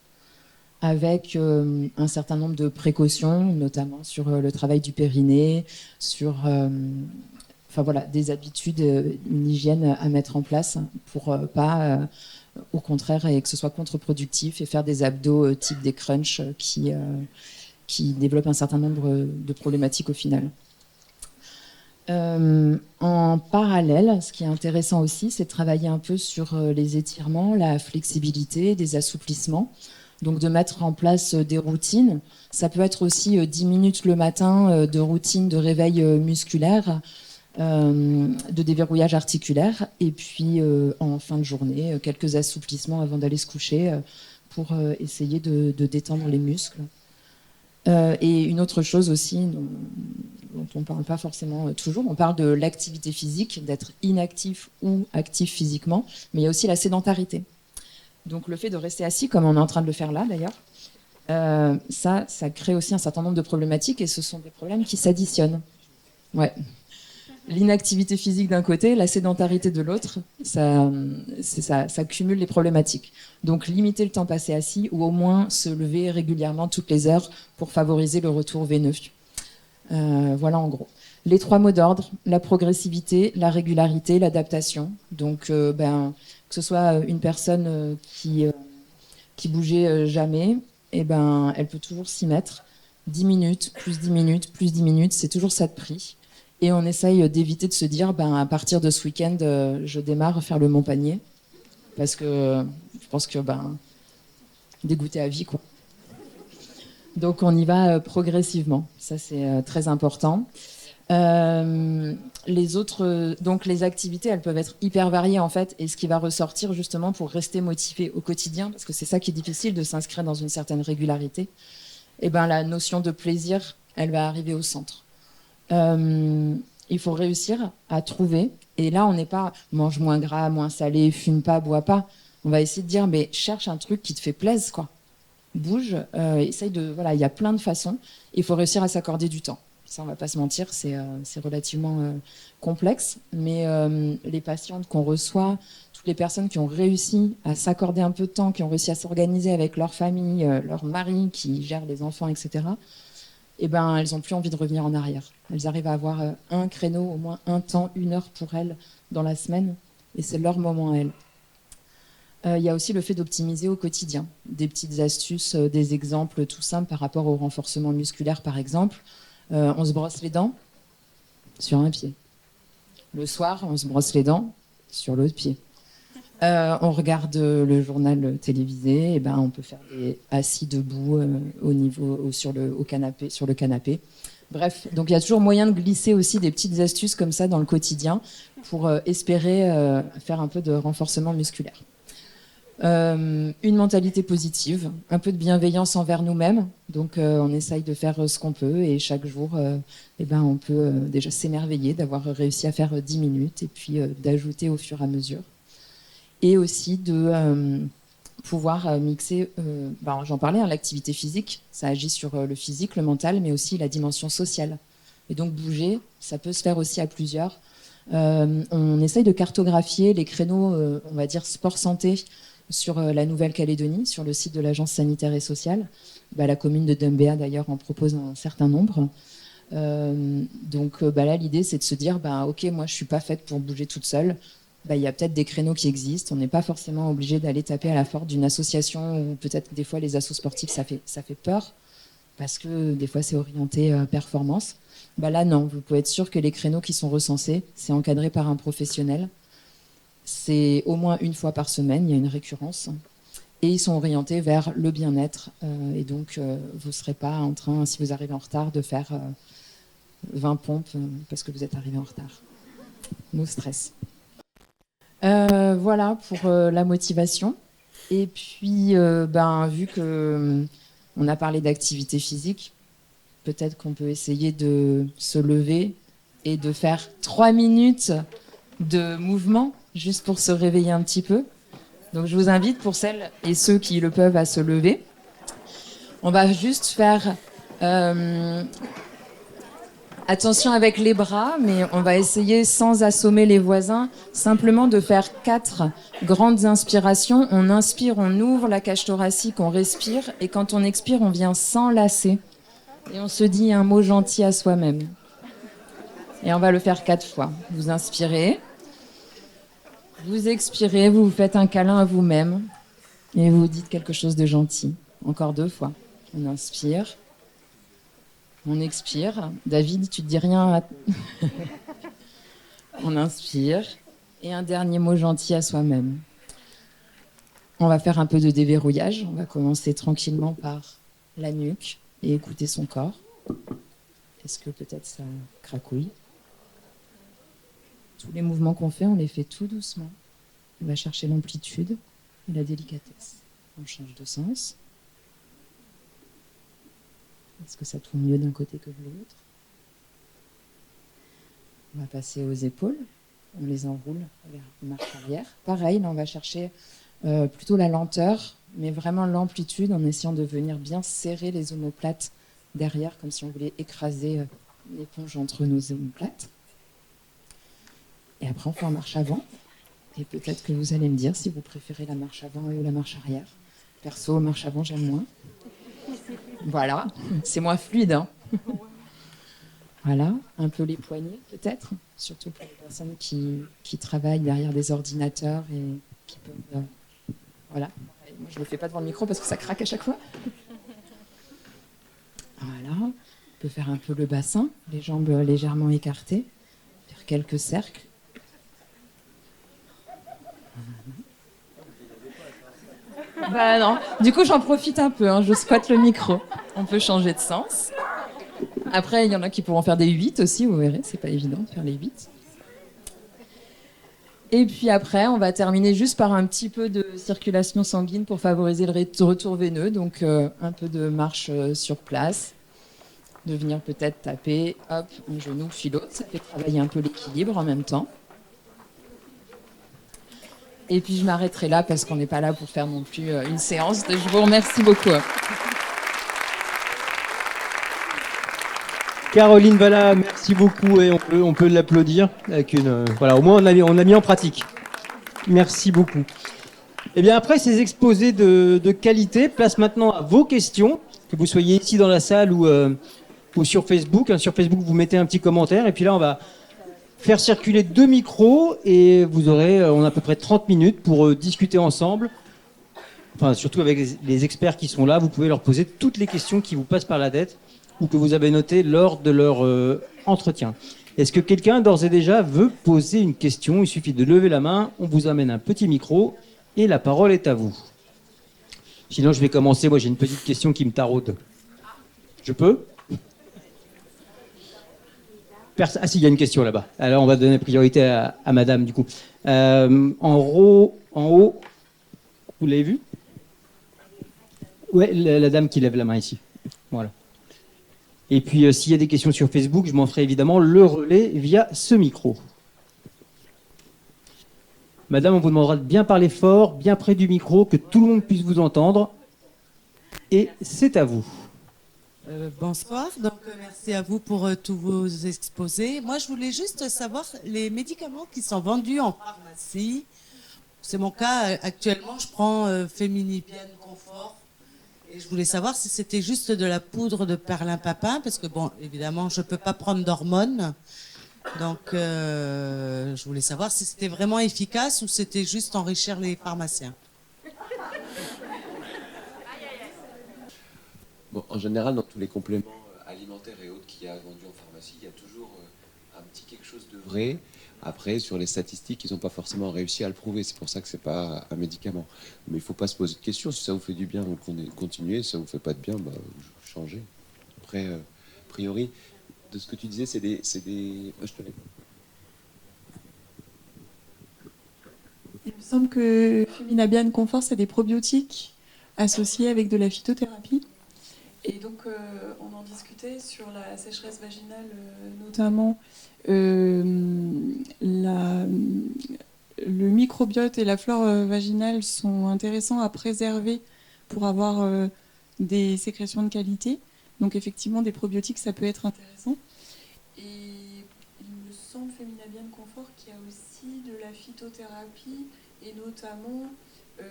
avec un certain nombre de précautions, notamment sur le travail du périnée, sur des habitudes, une hygiène à mettre en place pour pas, au contraire, et que ce soit contre-productif et faire des abdos type des crunchs qui développent un certain nombre de problématiques au final. En parallèle, ce qui est intéressant aussi, c'est de travailler un peu sur les étirements, la flexibilité, des assouplissements. Donc de mettre en place des routines. Ça peut être aussi 10 minutes le matin de routine de réveil musculaire, de déverrouillage articulaire, et puis en fin de journée, quelques assouplissements avant d'aller se coucher pour essayer de détendre les muscles. Et une autre chose aussi dont on ne parle pas forcément toujours, on parle de l'activité physique, d'être inactif ou actif physiquement, mais il y a aussi la sédentarité. Donc le fait de rester assis, comme on est en train de le faire là d'ailleurs, ça crée aussi un certain nombre de problématiques, et ce sont des problèmes qui s'additionnent. Ouais. L'inactivité physique d'un côté, la sédentarité de l'autre, ça cumule les problématiques. Donc limiter le temps passé assis, ou au moins se lever régulièrement toutes les heures pour favoriser le retour veineux. Voilà en gros. Les 3 mots d'ordre: la progressivité, la régularité, l'adaptation. Donc que ce soit une personne qui bougeait jamais, elle peut toujours s'y mettre. 10 minutes, plus 10 minutes, plus 10 minutes, c'est toujours ça de prix. Et on essaye d'éviter de se dire, à partir de ce week-end, je démarre à faire le Montpanier. Parce que je pense que, dégoûté à vie, quoi. Donc on y va progressivement. Ça, c'est très important. Les autres, donc les activités, elles peuvent être hyper variées en fait. Et ce qui va ressortir justement pour rester motivé au quotidien, parce que c'est ça qui est difficile, de s'inscrire dans une certaine régularité, la notion de plaisir, elle va arriver au centre. Il faut réussir à trouver, et là on n'est pas mange moins gras, moins salé, fume pas, bois pas. On va essayer de dire, mais cherche un truc qui te fait plaisir, quoi. Bouge, essaye de, il y a plein de façons. Il faut réussir à s'accorder du temps. Ça, on va pas se mentir, c'est relativement complexe, mais les patientes qu'on reçoit, toutes les personnes qui ont réussi à s'accorder un peu de temps, qui ont réussi à s'organiser avec leur famille, leur mari qui gère les enfants, etc., elles n'ont plus envie de revenir en arrière. Elles arrivent à avoir un créneau, au moins un temps, 1 heure pour elles dans la semaine, et c'est leur moment à elles. Il y a aussi le fait d'optimiser au quotidien. Des petites astuces, des exemples tout simples par rapport au renforcement musculaire, par exemple. On se brosse les dents sur un pied. Le soir, on se brosse les dents sur l'autre pied. On regarde le journal télévisé, on peut faire des assis debout sur le canapé. Bref, donc il y a toujours moyen de glisser aussi des petites astuces comme ça dans le quotidien pour espérer faire un peu de renforcement musculaire. Une mentalité positive, un peu de bienveillance envers nous-mêmes. Donc, on essaye de faire ce qu'on peut et chaque jour, on peut déjà s'émerveiller d'avoir réussi à faire 10 minutes et puis d'ajouter au fur et à mesure. Et aussi de pouvoir mixer, j'en parlais, l'activité physique, ça agit sur le physique, le mental, mais aussi la dimension sociale. Et donc, bouger, ça peut se faire aussi à plusieurs. On essaye de cartographier les créneaux, on va dire, sport-santé sur la Nouvelle-Calédonie, sur le site de l'Agence sanitaire et sociale. La commune de Dumbéa, d'ailleurs, en propose un certain nombre. Là, l'idée, c'est de se dire, OK, moi, je ne suis pas faite pour bouger toute seule. Il y a peut-être des créneaux qui existent. On n'est pas forcément obligé d'aller taper à la porte d'une association ou peut-être des fois, les assos sportifs, ça fait peur parce que des fois, c'est orienté performance. Là, non, vous pouvez être sûr que les créneaux qui sont recensés, c'est encadré par un professionnel. C'est au moins une fois par semaine, il y a une récurrence. Et ils sont orientés vers le bien-être. Et donc, vous ne serez pas en train, si vous arrivez en retard, de faire 20 pompes parce que vous êtes arrivé en retard. No stress. Voilà pour la motivation. Et puis, vu qu'on a parlé d'activité physique, peut-être qu'on peut essayer de se lever et de faire 3 minutes de mouvement, juste pour se réveiller un petit peu. Donc je vous invite, pour celles et ceux qui le peuvent, à se lever. On va juste faire attention avec les bras, mais on va essayer, sans assommer les voisins, simplement de faire 4 grandes inspirations. On inspire, on ouvre la cage thoracique, on respire, et quand on expire, on vient s'enlacer. Et on se dit un mot gentil à soi-même. Et on va le faire 4 fois. Vous inspirez. Vous expirez, vous vous faites un câlin à vous-même et vous dites quelque chose de gentil. Encore 2 fois. On inspire. On expire. David, tu te dis rien. On inspire. Et un dernier mot gentil à soi-même. On va faire un peu de déverrouillage. On va commencer tranquillement par la nuque et écouter son corps. Est-ce que peut-être ça cracouille ? Tous les mouvements qu'on fait, on les fait tout doucement. On va chercher l'amplitude et la délicatesse. On change de sens. Est-ce que ça tourne mieux d'un côté que de l'autre ? On va passer aux épaules. On les enroule vers marche arrière. Pareil, là, on va chercher plutôt la lenteur, mais vraiment l'amplitude, en essayant de venir bien serrer les omoplates derrière, comme si on voulait écraser l'éponge entre nos omoplates. Et après, on fait en marche avant. Et peut-être que vous allez me dire si vous préférez la marche avant ou la marche arrière. Perso, marche avant, j'aime moins. Voilà, c'est moins fluide. Hein. Voilà, un peu les poignets peut-être, surtout pour les personnes qui travaillent derrière des ordinateurs et qui peuvent... Voilà, moi je ne le fais pas devant le micro parce que ça craque à chaque fois. Voilà, on peut faire un peu le bassin, les jambes légèrement écartées, faire quelques cercles. Non, du coup j'en profite un peu, je squatte le micro. On peut changer de sens. Après, il y en a qui pourront faire des 8 aussi, vous verrez, c'est pas évident de faire les 8. Et puis après, on va terminer juste par un petit peu de circulation sanguine pour favoriser le retour veineux, donc un peu de marche sur place, de venir peut-être taper, hop, un genou puis l'autre, ça fait travailler un peu l'équilibre en même temps. Et puis je m'arrêterai là parce qu'on n'est pas là pour faire non plus une séance. Je vous remercie beaucoup. Caroline Valla, merci beaucoup et on peut l'applaudir avec une voilà, au moins on a mis en pratique. Merci beaucoup. Et bien après ces exposés de qualité, place maintenant à vos questions, que vous soyez ici dans la salle ou sur Facebook. Sur Facebook, vous mettez un petit commentaire et puis là on va faire circuler 2 micros et on a à peu près 30 minutes pour discuter ensemble. Enfin, surtout avec les experts qui sont là, vous pouvez leur poser toutes les questions qui vous passent par la tête ou que vous avez notées lors de leur entretien. Est-ce que quelqu'un d'ores et déjà veut poser une question ? Il suffit de lever la main, on vous amène un petit micro et la parole est à vous. Sinon, je vais commencer. Moi, j'ai une petite question qui me taraude. Je peux ? Ah si, il y a une question là-bas. Alors, on va donner priorité à madame, du coup. En haut. Vous l'avez vu? Ouais, la dame qui lève la main ici. Voilà. Et puis, s'il y a des questions sur Facebook, je m'en ferai évidemment le relais via ce micro. Madame, on vous demandera de bien parler fort, bien près du micro, que tout le monde puisse vous entendre. Et c'est à vous. Bonsoir, donc merci à vous pour tous vos exposés. Moi, je voulais juste savoir les médicaments qui sont vendus en pharmacie. C'est mon cas actuellement, je prends Féminibienne Confort. Et je voulais savoir si c'était juste de la poudre de perlimpapin, parce que bon, évidemment, je ne peux pas prendre d'hormones. Donc, je voulais savoir si c'était vraiment efficace ou c'était juste enrichir les pharmaciens. Bon, en général, dans tous les compléments alimentaires et autres qu'il y a vendus en pharmacie, il y a toujours un petit quelque chose de vrai. Après, sur les statistiques, ils n'ont pas forcément réussi à le prouver. C'est pour ça que ce n'est pas un médicament. Mais il ne faut pas se poser de questions. Si ça vous fait du bien, continuez. Si ça ne vous fait pas de bien, bah, changez. Après, a priori, de ce que tu disais, c'est des... je te l'ai. Il me semble que Feminabian Confort, c'est des probiotiques associés avec de la phytothérapie. Et donc, on en discutait sur la sécheresse vaginale, notamment le microbiote et la flore vaginale sont intéressants à préserver pour avoir des sécrétions de qualité. Donc, effectivement, des probiotiques, ça peut être intéressant. Et il me semble, Feminabian Confort, qu'il y a aussi de la phytothérapie et notamment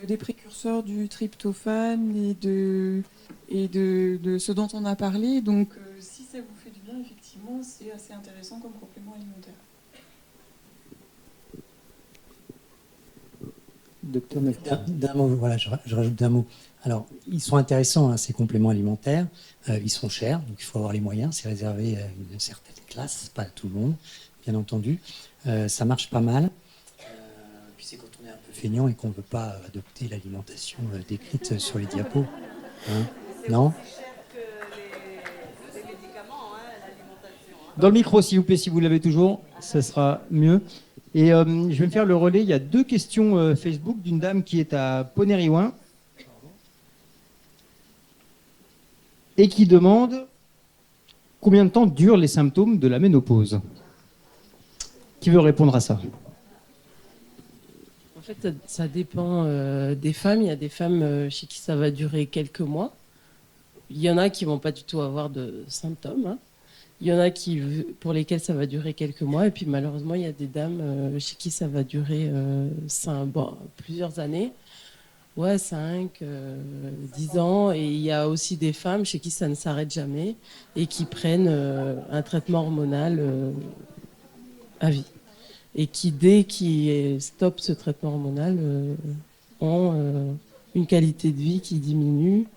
des précurseurs du tryptophane et de ce dont on a parlé. Donc, si ça vous fait du bien, effectivement, c'est assez intéressant comme complément alimentaire. Docteur Melton. D'un mot, voilà, je rajoute d'un mot. Alors, ils sont intéressants, hein, ces compléments alimentaires. Ils sont chers, donc il faut avoir les moyens. C'est réservé à une certaine classe, pas à tout le monde, bien entendu. Ça marche pas mal. Puis c'est quand on est un peu feignant et qu'on ne veut pas adopter l'alimentation décrite sur les diapos. Hein, non? Dans le micro, s'il vous plaît, si vous l'avez toujours, ça sera mieux. Et je vais me faire le relais. Il y a 2 questions Facebook d'une dame qui est à Ponériouin et qui demande combien de temps durent les symptômes de la ménopause. Qui veut répondre à ça? En fait, ça dépend des femmes. Il y a des femmes chez qui ça va durer quelques mois. Il y en a qui ne vont pas du tout avoir de symptômes, hein. Il y en a pour lesquelles ça va durer quelques mois. Et puis malheureusement, il y a des dames chez qui ça va durer plusieurs années. Ouais, 5, 10 ans. Et il y a aussi des femmes chez qui ça ne s'arrête jamais et qui prennent un traitement hormonal à vie. Et qui, dès qu'ils stoppent ce traitement hormonal, ont une qualité de vie qui diminue.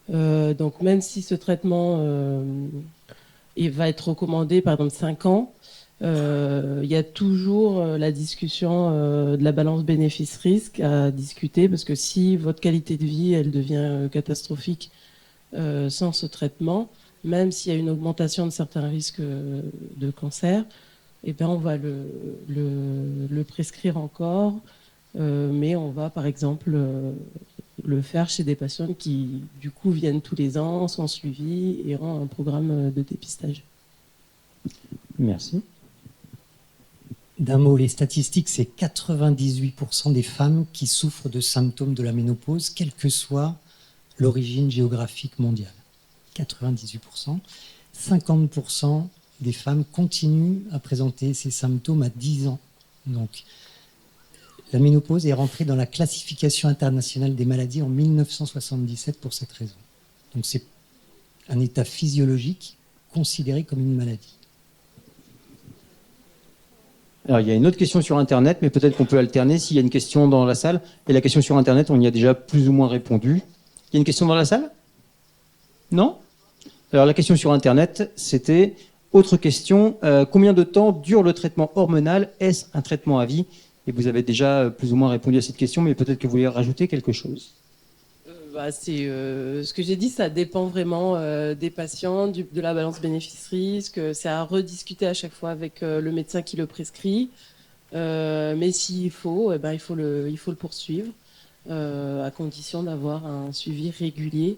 Donc même si ce traitement va être recommandé, par exemple, 5 ans, il y a toujours la discussion de la balance bénéfice-risque à discuter, parce que si votre qualité de vie elle devient catastrophique sans ce traitement, même s'il y a une augmentation de certains risques de cancer, eh bien, on va le prescrire encore, mais on va, par exemple, le faire chez des patients qui, du coup, viennent tous les ans, sont suivis et ont un programme de dépistage. Merci. D'un mot, les statistiques, c'est 98% des femmes qui souffrent de symptômes de la ménopause, quelle que soit l'origine géographique mondiale. 98%. 50% des femmes continuent à présenter ces symptômes à 10 ans. Donc, la ménopause est rentrée dans la classification internationale des maladies en 1977 pour cette raison. Donc, c'est un état physiologique considéré comme une maladie. Alors, il y a une autre question sur Internet, mais peut-être qu'on peut alterner s'il y a une question dans la salle. Et la question sur Internet, on y a déjà plus ou moins répondu. Il y a une question dans la salle? Non? Alors, la question sur Internet, c'était... Autre question, combien de temps dure le traitement hormonal? Est-ce un traitement à vie? Et vous avez déjà plus ou moins répondu à cette question, mais peut-être que vous voulez rajouter quelque chose. Ce que j'ai dit, ça dépend vraiment des patients, de la balance bénéfice-risque. C'est à rediscuter à chaque fois avec le médecin qui le prescrit. Mais s'il faut, il faut le poursuivre. à condition d'avoir un suivi régulier,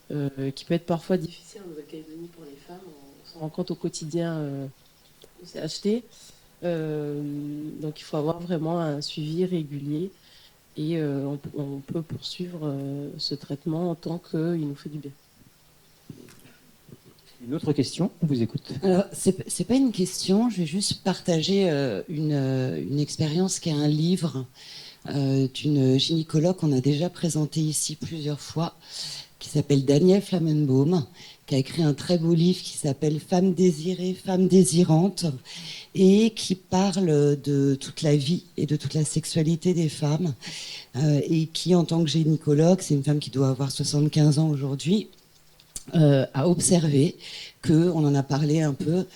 qui peut être parfois difficile en Nouvelle-Calédonie pour les femmes. On s'en rend compte au quotidien au CHT. Donc il faut avoir vraiment un suivi régulier et on peut poursuivre ce traitement en tant qu'il nous fait du bien. Une autre question, on vous écoute. Alors, c'est pas une question, je vais juste partager une expérience qui est un livre d'une gynécologue qu'on a déjà présenté ici plusieurs fois, qui s'appelle Danielle Flammenbaum, qui a écrit un très beau livre qui s'appelle Femmes désirées, femmes désirantes, et qui parle de toute la vie et de toute la sexualité des femmes, et qui, en tant que gynécologue, c'est une femme qui doit avoir 75 ans aujourd'hui, a observé que, on en a parlé un peu,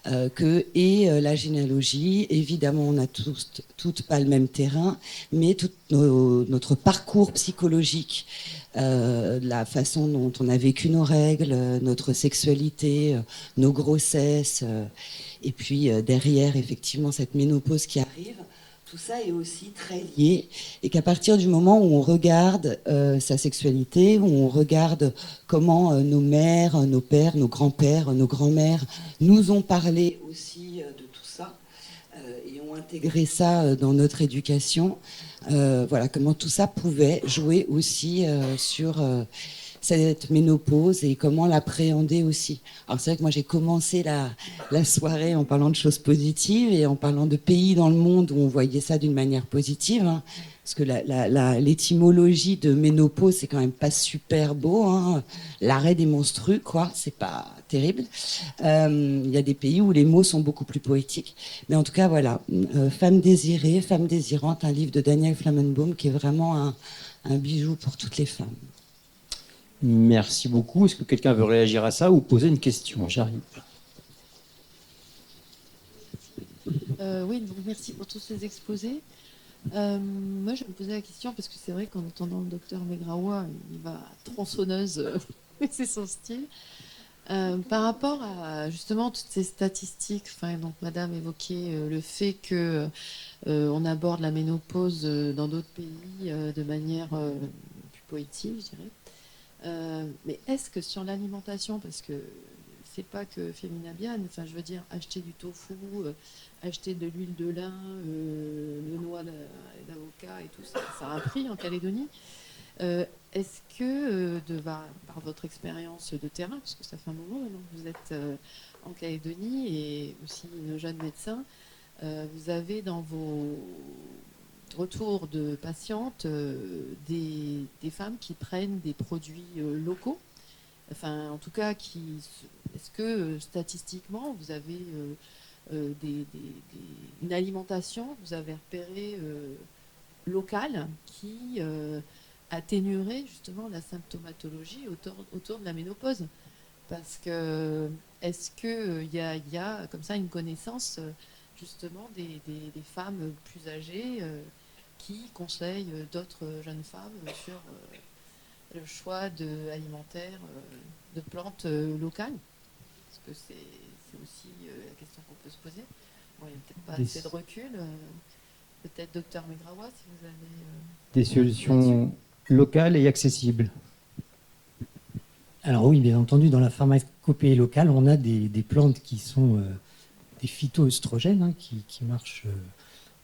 la généalogie, évidemment, on n'a toutes pas le même terrain, mais tout notre parcours psychologique, la façon dont on a vécu nos règles, notre sexualité, nos grossesses, et puis derrière, effectivement, cette ménopause qui arrive. Tout ça est aussi très lié et qu'à partir du moment où on regarde sa sexualité, où on regarde comment nos mères, nos pères, nos grands-pères, nos grands-mères nous ont parlé aussi de tout ça et ont intégré ça dans notre éducation, voilà, comment tout ça pouvait jouer aussi sur cette ménopause et comment l'appréhender aussi. Alors c'est vrai que moi j'ai commencé la soirée en parlant de choses positives et en parlant de pays dans le monde où on voyait ça d'une manière positive, hein, parce que l'étymologie de ménopause c'est quand même pas super beau, hein. L'arrêt des menstrues, quoi, c'est pas terrible. Il y a des pays où les mots sont beaucoup plus poétiques, mais en tout cas voilà, Femme désirée, femme désirante, un livre de Danielle Flammenbaum qui est vraiment un bijou pour toutes les femmes. Merci beaucoup. Est-ce que quelqu'un veut réagir à ça ou poser une question? J'arrive. Oui, donc merci pour tous ces exposés. Moi, je me posais la question parce que c'est vrai qu'en entendant le docteur Megraoua, il va tronçonneuse, c'est son style. Par rapport à justement toutes ces statistiques, donc Madame évoquait le fait que on aborde la ménopause dans d'autres pays de manière plus poétique, je dirais. Mais est-ce que sur l'alimentation, parce que c'est pas que Femina Biane, enfin je veux dire acheter du tofu, acheter de l'huile de lin, de noix d'avocat et tout ça, ça a un prix en Calédonie. Est-ce que par votre expérience de terrain, parce que ça fait un moment maintenant que vous êtes en Calédonie et aussi nos jeunes médecins, vous avez dans vos retour de patientes des femmes qui prennent des produits locaux, enfin en tout cas est-ce que statistiquement vous avez une alimentation, vous avez repéré locale qui atténuerait justement la symptomatologie autour de la ménopause, parce que est-ce que il y a comme ça une connaissance justement des femmes plus âgées qui conseillent d'autres jeunes femmes sur le choix alimentaire de plantes locales? Parce que c'est aussi la question qu'on peut se poser. Bon, il n'y a peut-être pas assez de recul. Peut-être docteur Megraoua, si vous avez... des solutions locales et accessibles. Alors oui, bien entendu, dans la pharmacopée locale, on a des plantes qui sont des phytoœstrogènes, hein, qui marchent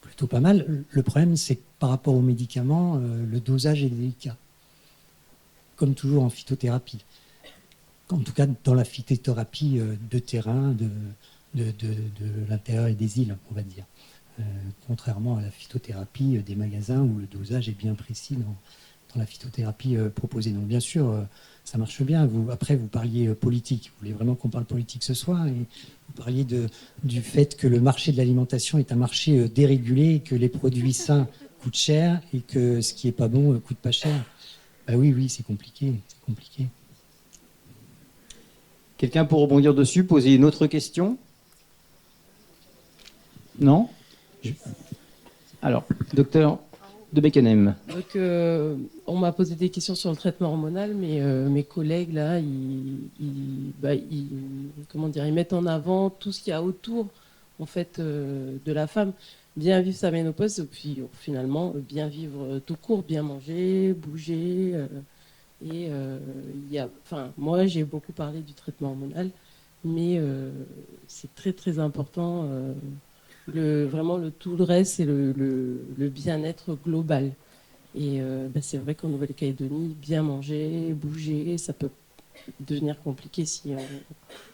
plutôt pas mal. Le problème, c'est que par rapport aux médicaments, le dosage est délicat, comme toujours en phytothérapie. En tout cas, dans la phytothérapie de terrain, de l'intérieur et des îles, on va dire. Contrairement à la phytothérapie des magasins où le dosage est bien précis dans la phytothérapie proposée. Donc bien sûr, ça marche bien. Après, vous parliez politique. Vous voulez vraiment qu'on parle politique ce soir, et vous parliez du fait que le marché de l'alimentation est un marché dérégulé, et que les produits sains coûtent cher et que ce qui n'est pas bon coûte pas cher. Bah oui, c'est compliqué. C'est compliqué. Quelqu'un pour rebondir dessus, poser une autre question? Non? Alors, docteur de Beckenham. Donc, on m'a posé des questions sur le traitement hormonal, mais mes collègues là, comment dire, ils mettent en avant tout ce qu'il y a autour, en fait, de la femme. bien vivre sa ménopause, et puis finalement bien vivre tout court, bien manger, bouger. Moi, j'ai beaucoup parlé du traitement hormonal, mais c'est très très important. Tout le reste, c'est le bien-être global. Et c'est vrai qu'en Nouvelle-Calédonie, bien manger, bouger, ça peut devenir compliqué si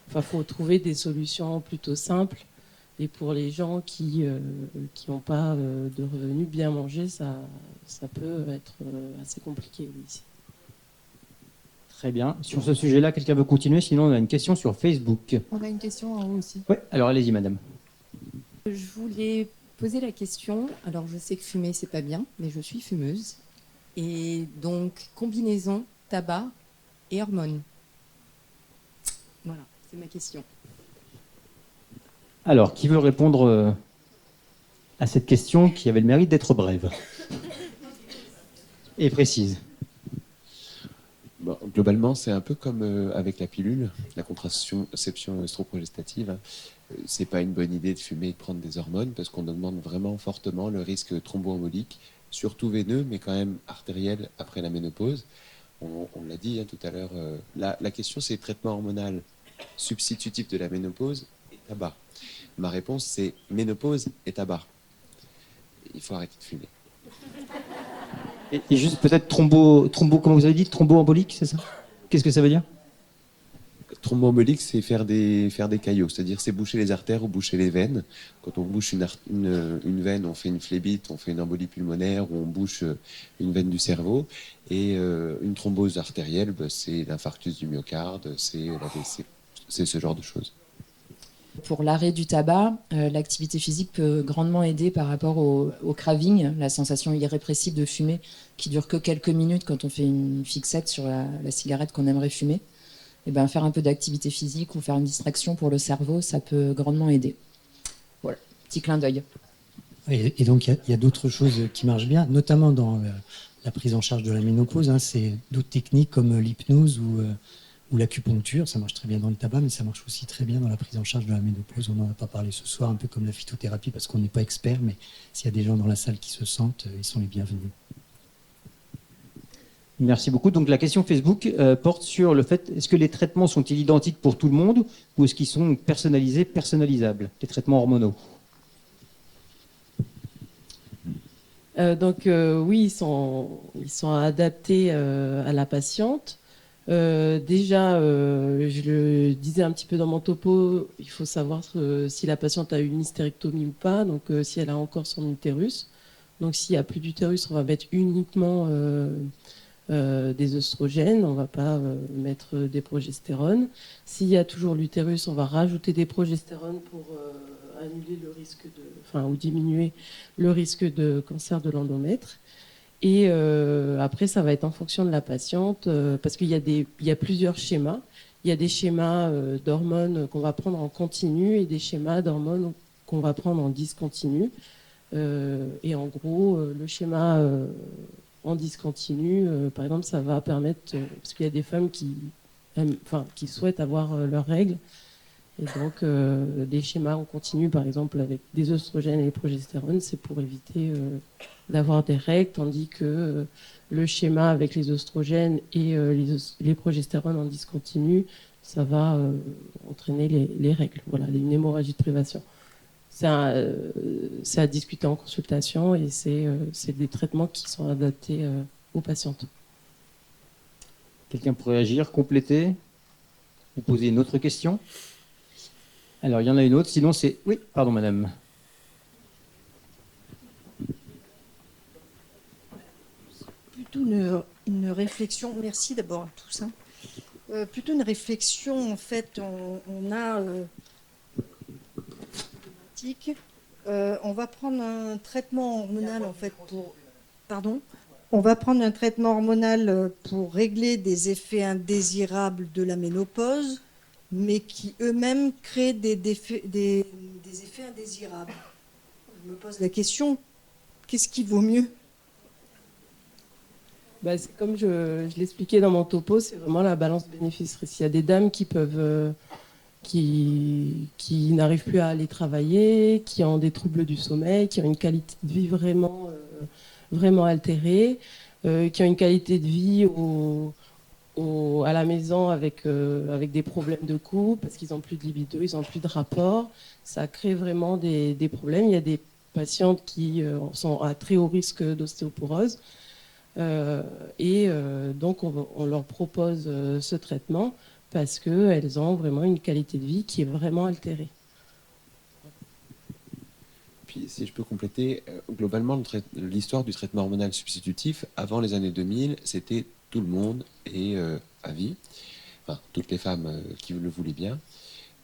faut trouver des solutions plutôt simples. Et pour les gens qui n'ont pas de revenus, bien manger, ça peut être assez compliqué ici. Très bien. Sur ce sujet-là, quelqu'un veut continuer? Sinon, on a une question sur Facebook. On a une question en haut aussi. Oui, alors allez-y, madame. Je voulais poser la question. Alors, je sais que fumer, c'est pas bien, mais je suis fumeuse. Et donc, combinaison, tabac et hormones. Voilà, c'est ma question. Alors, qui veut répondre à cette question qui avait le mérite d'être brève et précise? Bon, globalement, c'est un peu comme avec la pilule, la contraception œstroprogestative. Hein. C'est pas une bonne idée de fumer et de prendre des hormones parce qu'on augmente vraiment fortement le risque thromboembolique, surtout veineux, mais quand même artériel après la ménopause. On l'a dit tout à l'heure. La question, c'est traitement hormonal substitutif de la ménopause et tabac. Ma réponse, c'est ménopause et tabac. Il faut arrêter de fumer. Et juste peut-être comment vous avez dit, thromboembolique, c'est ça? Qu'est-ce que ça veut dire? Thromboembolique, c'est faire des caillots, c'est-à-dire c'est boucher les artères ou boucher les veines. Quand on bouche une veine, on fait une phlébite, on fait une embolie pulmonaire ou on bouche une veine du cerveau. Et une thrombose artérielle, c'est l'infarctus du myocarde, c'est l'AVC, c'est ce genre de choses. Pour l'arrêt du tabac, l'activité physique peut grandement aider par rapport au craving, la sensation irrépressible de fumer qui dure que quelques minutes quand on fait une fixette sur la cigarette qu'on aimerait fumer. Et faire un peu d'activité physique ou faire une distraction pour le cerveau, ça peut grandement aider. Voilà, petit clin d'œil. Et donc il y a d'autres choses qui marchent bien, notamment dans la prise en charge de la ménopause. Hein, c'est d'autres techniques comme l'hypnose ou l'acupuncture, ça marche très bien dans le tabac, mais ça marche aussi très bien dans la prise en charge de la ménopause. On n'en a pas parlé ce soir, un peu comme la phytothérapie, parce qu'on n'est pas expert, mais s'il y a des gens dans la salle qui se sentent, ils sont les bienvenus. Merci beaucoup. Donc la question Facebook porte sur le fait, est-ce que les traitements sont-ils identiques pour tout le monde ou est-ce qu'ils sont personnalisés, personnalisables, les traitements hormonaux? Oui, ils sont adaptés à la patiente. Déjà, je le disais un petit peu dans mon topo, il faut savoir si la patiente a une hystérectomie ou pas, donc si elle a encore son utérus. Donc s'il n'y a plus d'utérus, on va mettre uniquement des œstrogènes, on ne va pas mettre des progestérones. S'il y a toujours l'utérus, on va rajouter des progestérones pour annuler le risque ou diminuer le risque de cancer de l'endomètre. Et après, ça va être en fonction de la patiente, parce qu'il y a plusieurs schémas. Il y a des schémas d'hormones qu'on va prendre en continu et des schémas d'hormones qu'on va prendre en discontinu. Et en gros, le schéma en discontinu, par exemple, ça va permettre, parce qu'il y a des femmes qui souhaitent avoir leurs règles, et donc des schémas en continu, par exemple, avec des œstrogènes et des progestérones, c'est pour éviter d'avoir des règles, tandis que le schéma avec les œstrogènes et les progestérones en discontinu, ça va entraîner les règles, voilà, une hémorragie de privation. C'est à discuter en consultation et c'est des traitements qui sont adaptés aux patientes. Quelqu'un pourrait agir, compléter ou poser une autre question? Alors, il y en a une autre, sinon c'est... Oui, pardon, madame. Plutôt une réflexion, merci d'abord à tous. Hein. Plutôt une réflexion, en fait, on a... on va prendre un traitement hormonal, en fait, pour... Pardon ? On va prendre un traitement hormonal pour régler des effets indésirables de la ménopause, mais qui eux-mêmes créent des effets indésirables. Je me pose la question, qu'est-ce qui vaut mieux ? Comme je l'expliquais dans mon topo, c'est vraiment la balance bénéfice-risque. Il y a des dames qui peuvent qui n'arrivent plus à aller travailler, qui ont des troubles du sommeil, qui ont une qualité de vie vraiment altérée, qui ont une qualité de vie à la maison avec des problèmes de couple, parce qu'ils n'ont plus de libido, ils n'ont plus de rapport. Ça crée vraiment des problèmes. Il y a des patientes qui sont à très haut risque d'ostéoporose. Donc, on leur propose ce traitement parce qu'elles ont vraiment une qualité de vie qui est vraiment altérée. Puis, si je peux compléter, globalement, l'histoire du traitement hormonal substitutif, avant les années 2000, c'était tout le monde et à vie, enfin, toutes les femmes qui le voulaient bien.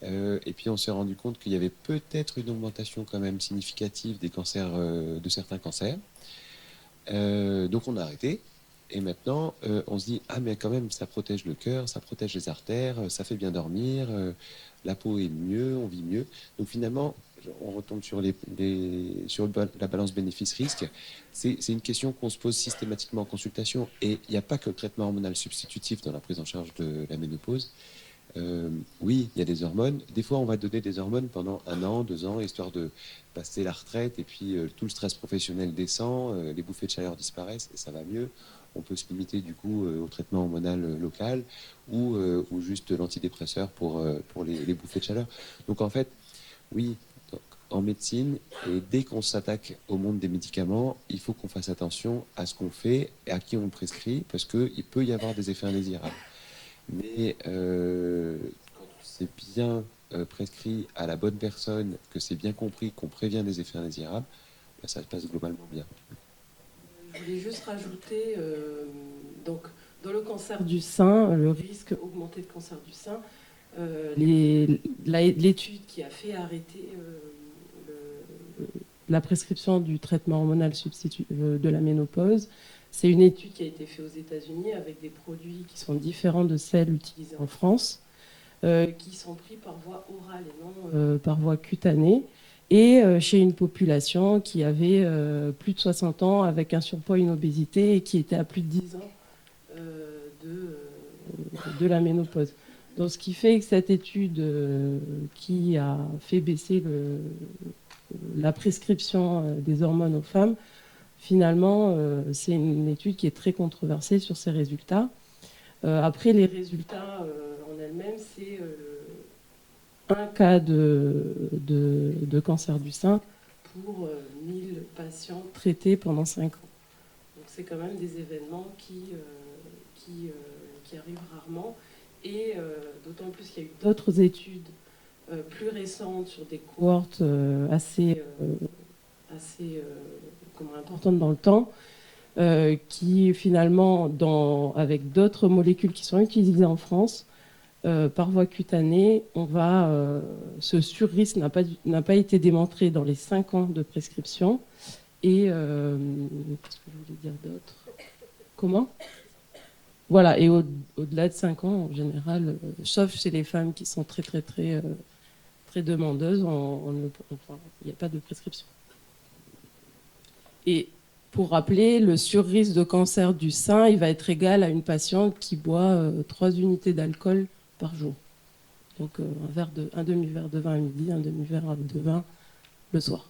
Et puis, on s'est rendu compte qu'il y avait peut-être une augmentation quand même significative des cancers, de certains cancers. Donc, on a arrêté. Et maintenant, on se dit, ah mais quand même, ça protège le cœur, ça protège les artères, ça fait bien dormir, la peau est mieux, on vit mieux. Donc finalement, on retombe sur la balance bénéfice-risque. C'est une question qu'on se pose systématiquement en consultation. Et il n'y a pas que le traitement hormonal substitutif dans la prise en charge de la ménopause. Oui, il y a des hormones. Des fois, on va donner des hormones pendant 1 an, 2 ans, histoire de passer la retraite. Et puis, tout le stress professionnel descend, les bouffées de chaleur disparaissent et ça va mieux. On peut se limiter du coup au traitement hormonal local ou juste l'antidépresseur pour les bouffées de chaleur. Donc en fait, oui, en médecine, et dès qu'on s'attaque au monde des médicaments, il faut qu'on fasse attention à ce qu'on fait et à qui on le prescrit, parce qu'il peut y avoir des effets indésirables. Mais quand c'est bien prescrit à la bonne personne, que c'est bien compris, qu'on prévient des effets indésirables, ben, ça se passe globalement bien. Je voulais juste rajouter, donc, dans le cancer du sein, le risque augmenté de cancer du sein, l'étude qui a fait arrêter la prescription du traitement hormonal de la ménopause, c'est une étude qui a été faite aux États-Unis avec des produits qui sont différents de celles utilisées en France, qui sont pris par voie orale et non par voie cutanée, et chez une population qui avait plus de 60 ans avec un surpoids et une obésité et qui était à plus de 10 ans de la ménopause. Donc, ce qui fait que cette étude qui a fait baisser la prescription des hormones aux femmes, finalement, c'est une étude qui est très controversée sur ses résultats. Après, les résultats en elles-mêmes, c'est un cas de cancer du sein pour 1000 patients traités pendant 5 ans. Donc c'est quand même des événements qui arrivent rarement. Et d'autant plus qu'il y a eu d'autres études plus récentes sur des cohortes assez importantes dans le temps, qui finalement, avec d'autres molécules qui sont utilisées en France, par voie cutanée, ce surrisque n'a pas été démontré dans les 5 ans de prescription. Et qu'est-ce que je voulais dire d'autre ? Comment ? Voilà, et au-delà de 5 ans, en général, sauf chez les femmes qui sont très demandeuses, il n'y a pas de prescription. Et pour rappeler, le surrisque de cancer du sein, il va être égal à une patiente qui boit 3 unités d'alcool par jour. Donc un demi-verre de vin à midi, un demi-verre de vin le soir.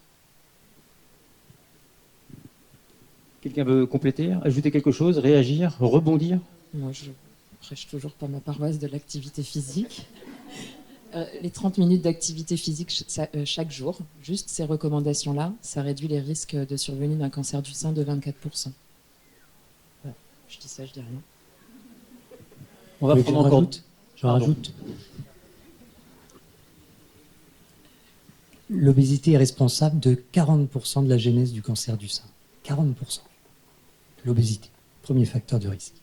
Quelqu'un veut compléter, ajouter quelque chose, réagir, rebondir ? Moi, je prêche toujours par ma paroisse de l'activité physique. Les 30 minutes d'activité physique chaque jour, juste ces recommandations-là, ça réduit les risques de survenue d'un cancer du sein de 24%. Voilà. Je dis ça, je dis rien. On va prendre encore... Je rajoute. L'obésité est responsable de 40% de la genèse du cancer du sein. 40%. L'obésité, premier facteur de risque.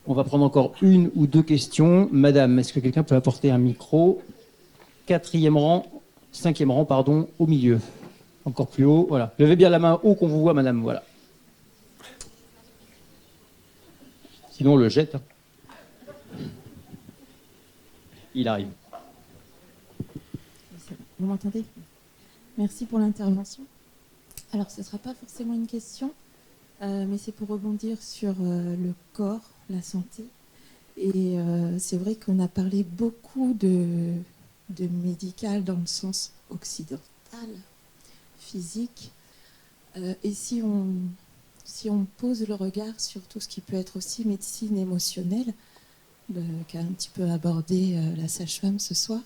On va prendre encore 1 ou 2 questions. Madame, est-ce que quelqu'un peut apporter un micro ? 5e rang, pardon, au milieu. Encore plus haut, voilà. Levez bien la main haut qu'on vous voit, madame, voilà. Sinon, on le jette. Il arrive. Vous m'entendez ? Merci pour l'intervention. Alors, ce ne sera pas forcément une question, mais c'est pour rebondir sur le corps, la santé. Et c'est vrai qu'on a parlé beaucoup de médical dans le sens occidental, physique. Et si on pose le regard sur tout ce qui peut être aussi médecine émotionnelle, qu'a un petit peu abordé la sage-femme ce soir,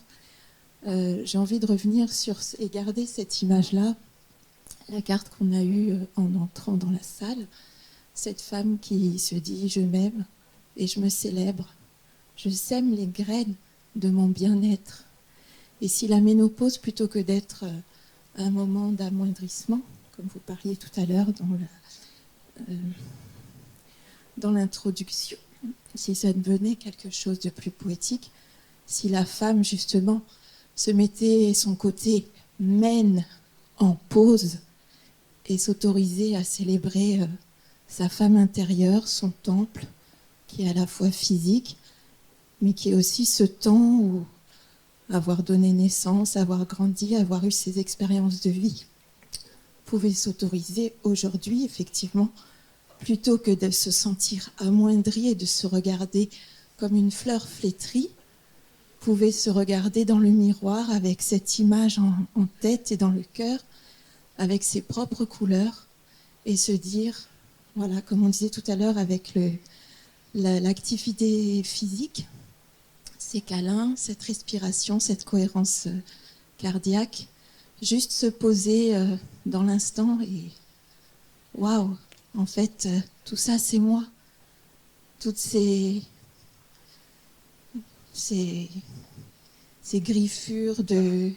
j'ai envie de revenir sur et garder cette image-là, la carte qu'on a eue en entrant dans la salle, cette femme qui se dit « je m'aime et je me célèbre, je sème les graines de mon bien-être ». Et si la ménopause, plutôt que d'être un moment d'amoindrissement, comme vous parliez tout à l'heure dans l'introduction, si ça devenait quelque chose de plus poétique, si la femme justement se mettait son côté mène en pause et s'autorisait à célébrer sa femme intérieure, son temple, qui est à la fois physique, mais qui est aussi ce temps où avoir donné naissance, avoir grandi, avoir eu ces expériences de vie, pouvait s'autoriser aujourd'hui, effectivement, plutôt que de se sentir amoindri et de se regarder comme une fleur flétrie, pouvait se regarder dans le miroir avec cette image en tête et dans le cœur, avec ses propres couleurs, et se dire, voilà, comme on disait tout à l'heure avec l'activité physique, ces câlins, cette respiration, cette cohérence cardiaque, juste se poser dans l'instant et waouh, en fait, tout ça c'est moi. Toutes ces griffures de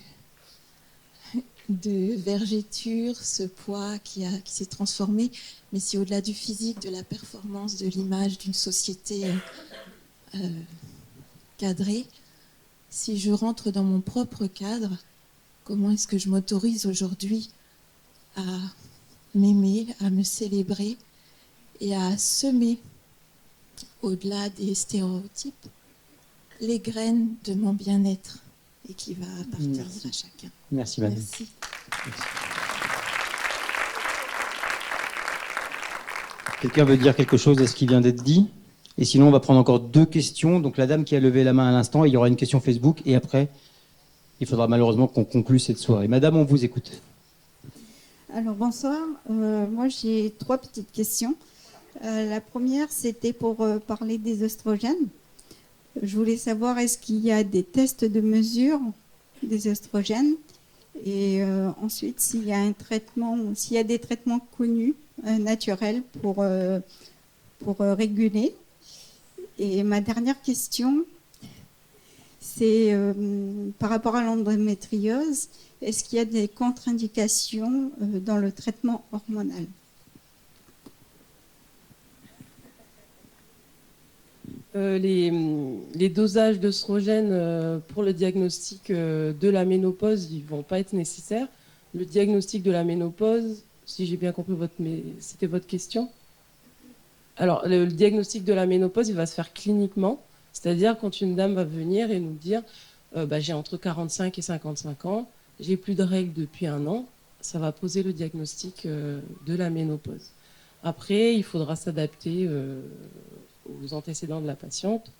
vergéture, ce poids qui s'est transformé, mais c'est au-delà du physique, de la performance, de l'image d'une société cadrée. Si je rentre dans mon propre cadre, comment est-ce que je m'autorise aujourd'hui à m'aimer, à me célébrer et à semer, au-delà des stéréotypes, les graines de mon bien-être et qui va appartenir à chacun. Merci, madame. Merci. Quelqu'un veut dire quelque chose à ce qui vient d'être dit? Et sinon, on va prendre encore 2 questions. Donc, la dame qui a levé la main à l'instant, il y aura une question Facebook. Et après, il faudra malheureusement qu'on conclue cette soirée. Madame, on vous écoute. Alors, bonsoir. Moi, j'ai 3 petites questions. La première, c'était pour parler des oestrogènes. Je voulais savoir, est-ce qu'il y a des tests de mesure des oestrogènes? Et ensuite, s'il y a un traitement, s'il y a des traitements connus, naturels, pour réguler. Et ma dernière question, c'est par rapport à l'endométriose, est-ce qu'il y a des contre-indications dans le traitement hormonal? Les dosages d'œstrogènes pour le diagnostic de la ménopause, ils ne vont pas être nécessaires. Le diagnostic de la ménopause, si j'ai bien compris, c'était votre question. Alors, le diagnostic de la ménopause, il va se faire cliniquement, c'est-à-dire quand une dame va venir et nous dire j'ai entre 45 et 55 ans, j'ai plus de règles depuis 1 an, ça va poser le diagnostic de la ménopause. Après, il faudra s'adapter aux antécédents de la patiente.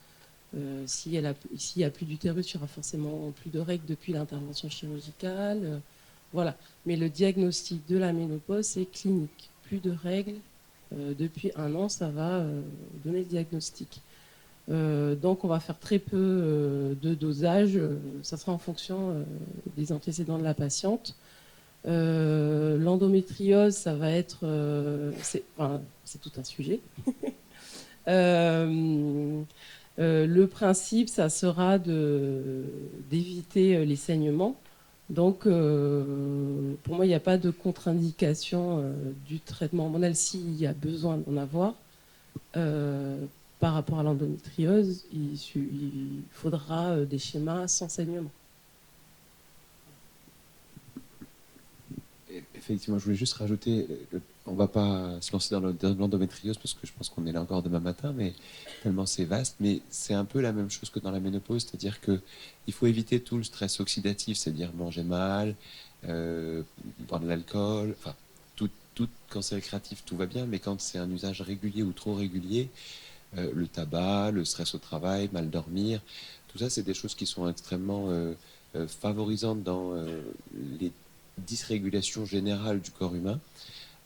S'il n'y a plus d'utérus, il y aura forcément plus de règles depuis l'intervention chirurgicale. Voilà. Mais le diagnostic de la ménopause, c'est clinique. Plus de règles. Depuis 1 an, ça va donner le diagnostic. Donc, on va faire très peu de dosage. Ça sera en fonction des antécédents de la patiente. L'endométriose, ça va être... c'est tout un sujet. Le principe, ça sera d'éviter les saignements. Donc, pour moi, il n'y a pas de contre-indication du traitement hormonal s'il y a besoin d'en avoir. Par rapport à l'endométriose, il faudra des schémas sans saignement. Effectivement, je voulais juste rajouter, on ne va pas se lancer dans l'endométriose parce que je pense qu'on est là encore demain matin, mais tellement c'est vaste, mais c'est un peu la même chose que dans la ménopause, c'est-à-dire qu'il faut éviter tout le stress oxydatif, c'est-à-dire manger mal, boire de l'alcool, enfin, quand c'est récréatif, tout va bien, mais quand c'est un usage régulier ou trop régulier, le tabac, le stress au travail, mal dormir. Tout ça, c'est des choses qui sont extrêmement favorisantes dans les dysrégulations générales du corps humain.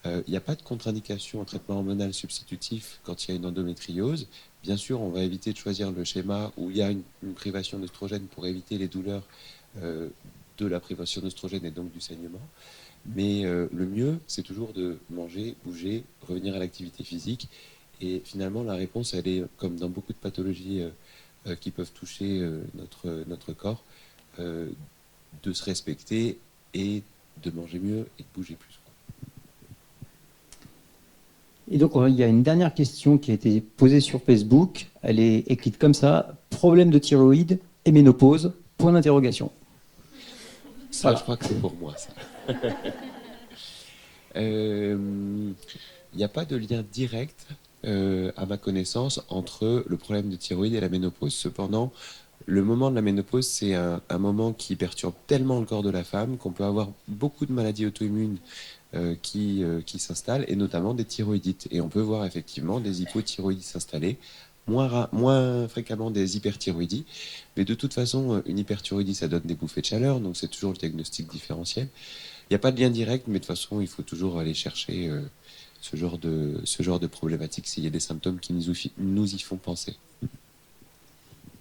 Il n'y a pas de contre-indication au traitement hormonal substitutif quand il y a une endométriose. Bien sûr, on va éviter de choisir le schéma où il y a une privation d'œstrogène pour éviter les douleurs de la privation d'œstrogène et donc du saignement. Mais le mieux, c'est toujours de manger, bouger, revenir à l'activité physique. Et finalement, la réponse, elle est, comme dans beaucoup de pathologies qui peuvent toucher notre corps, de se respecter et de manger mieux et de bouger plus. Et donc, il y a une dernière question qui a été posée sur Facebook. Elle est écrite comme ça. Problème de thyroïde et ménopause, point d'interrogation. Ça, voilà. Je crois que c'est pour moi, ça. Il n'y a pas de lien direct, à ma connaissance, entre le problème de thyroïde et la ménopause. Cependant, le moment de la ménopause, c'est un moment qui perturbe tellement le corps de la femme qu'on peut avoir beaucoup de maladies auto-immunes qui s'installent, et notamment des thyroïdites. Et on peut voir effectivement des hypothyroïdies s'installer, moins fréquemment des hyperthyroïdies. Mais de toute façon, une hyperthyroïdie, ça donne des bouffées de chaleur, donc c'est toujours le diagnostic différentiel. Il n'y a pas de lien direct, mais de toute façon, il faut toujours aller chercher ce genre de problématique s'il y a des symptômes qui nous y font penser.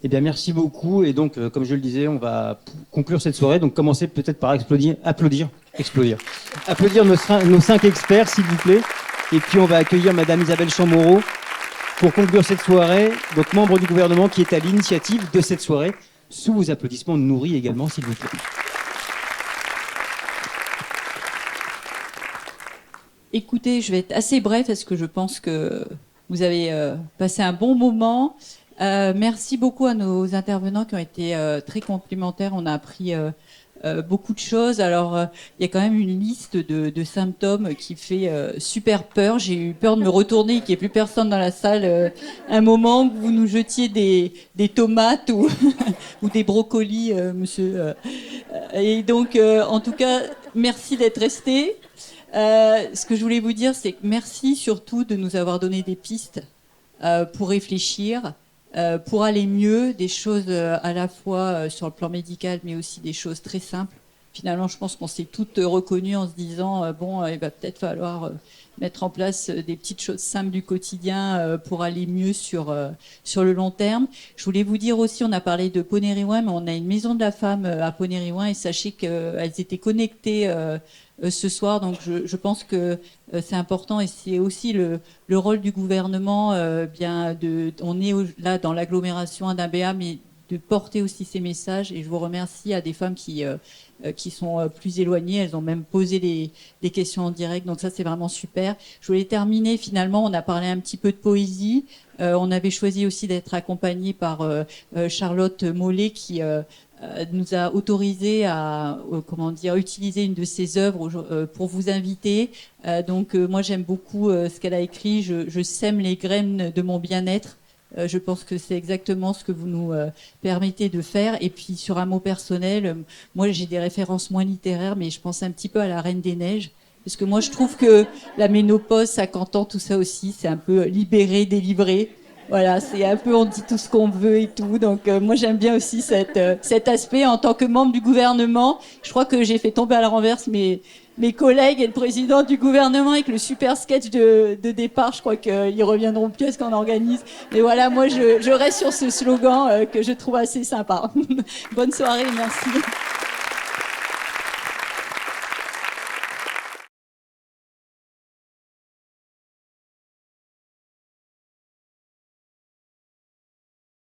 Eh bien, merci beaucoup. Et donc, comme je le disais, on va conclure cette soirée. Donc, commencez peut-être par applaudir nos 5 experts, s'il vous plaît. Et puis, on va accueillir Madame Isabelle Chamorro pour conclure cette soirée. Donc, membre du gouvernement qui est à l'initiative de cette soirée. Sous vos applaudissements nourris également, s'il vous plaît. Écoutez, je vais être assez bref parce que je pense que vous avez passé un bon moment. Merci beaucoup à nos intervenants qui ont été très complémentaires. On a appris beaucoup de choses. Alors, il y a quand même une liste de symptômes qui fait super peur. J'ai eu peur de me retourner, qu'il n'y ait plus personne dans la salle. Un moment où vous nous jetiez des tomates ou, ou des brocolis, monsieur. Et donc, en tout cas, merci d'être restés. Ce que je voulais vous dire, c'est que merci surtout de nous avoir donné des pistes pour réfléchir, pour aller mieux, des choses à la fois sur le plan médical, mais aussi des choses très simples. Finalement, je pense qu'on s'est toutes reconnues en se disant il va peut-être falloir mettre en place des petites choses simples du quotidien pour aller mieux sur le long terme. Je voulais vous dire aussi, on a parlé de Pont-Nery-Ouin, mais on a une maison de la femme à Pont-Nery-Ouin, et sachez qu'elles étaient connectées ce soir, donc je pense que c'est important, et c'est aussi le rôle du gouvernement. On est là dans l'agglomération d'Ambéa, mais de porter aussi ces messages. Et je vous remercie à des femmes qui sont plus éloignées. Elles ont même posé des questions en direct, donc ça c'est vraiment super. Je voulais terminer, finalement, on a parlé un petit peu de poésie. On avait choisi aussi d'être accompagné par Charlotte Mollet qui nous a autorisé à utiliser une de ses œuvres pour vous inviter. Donc moi j'aime beaucoup ce qu'elle a écrit. Je sème les graines de mon bien-être. Je pense que c'est exactement ce que vous nous permettez de faire. Et puis sur un mot personnel, moi j'ai des références moins littéraires, mais je pense un petit peu à la Reine des Neiges. Parce que moi je trouve que la ménopause, 50 ans, tout ça aussi, c'est un peu libéré, délivré. Voilà, c'est un peu, on dit tout ce qu'on veut et tout. Donc moi j'aime bien aussi cet aspect en tant que membre du gouvernement. Je crois que j'ai fait tomber à la renverse mes collègues et le président du gouvernement avec le super sketch de départ. Je crois qu'ils reviendront plus à ce qu'on organise. Mais voilà, moi je reste sur ce slogan que je trouve assez sympa. Bonne soirée, merci.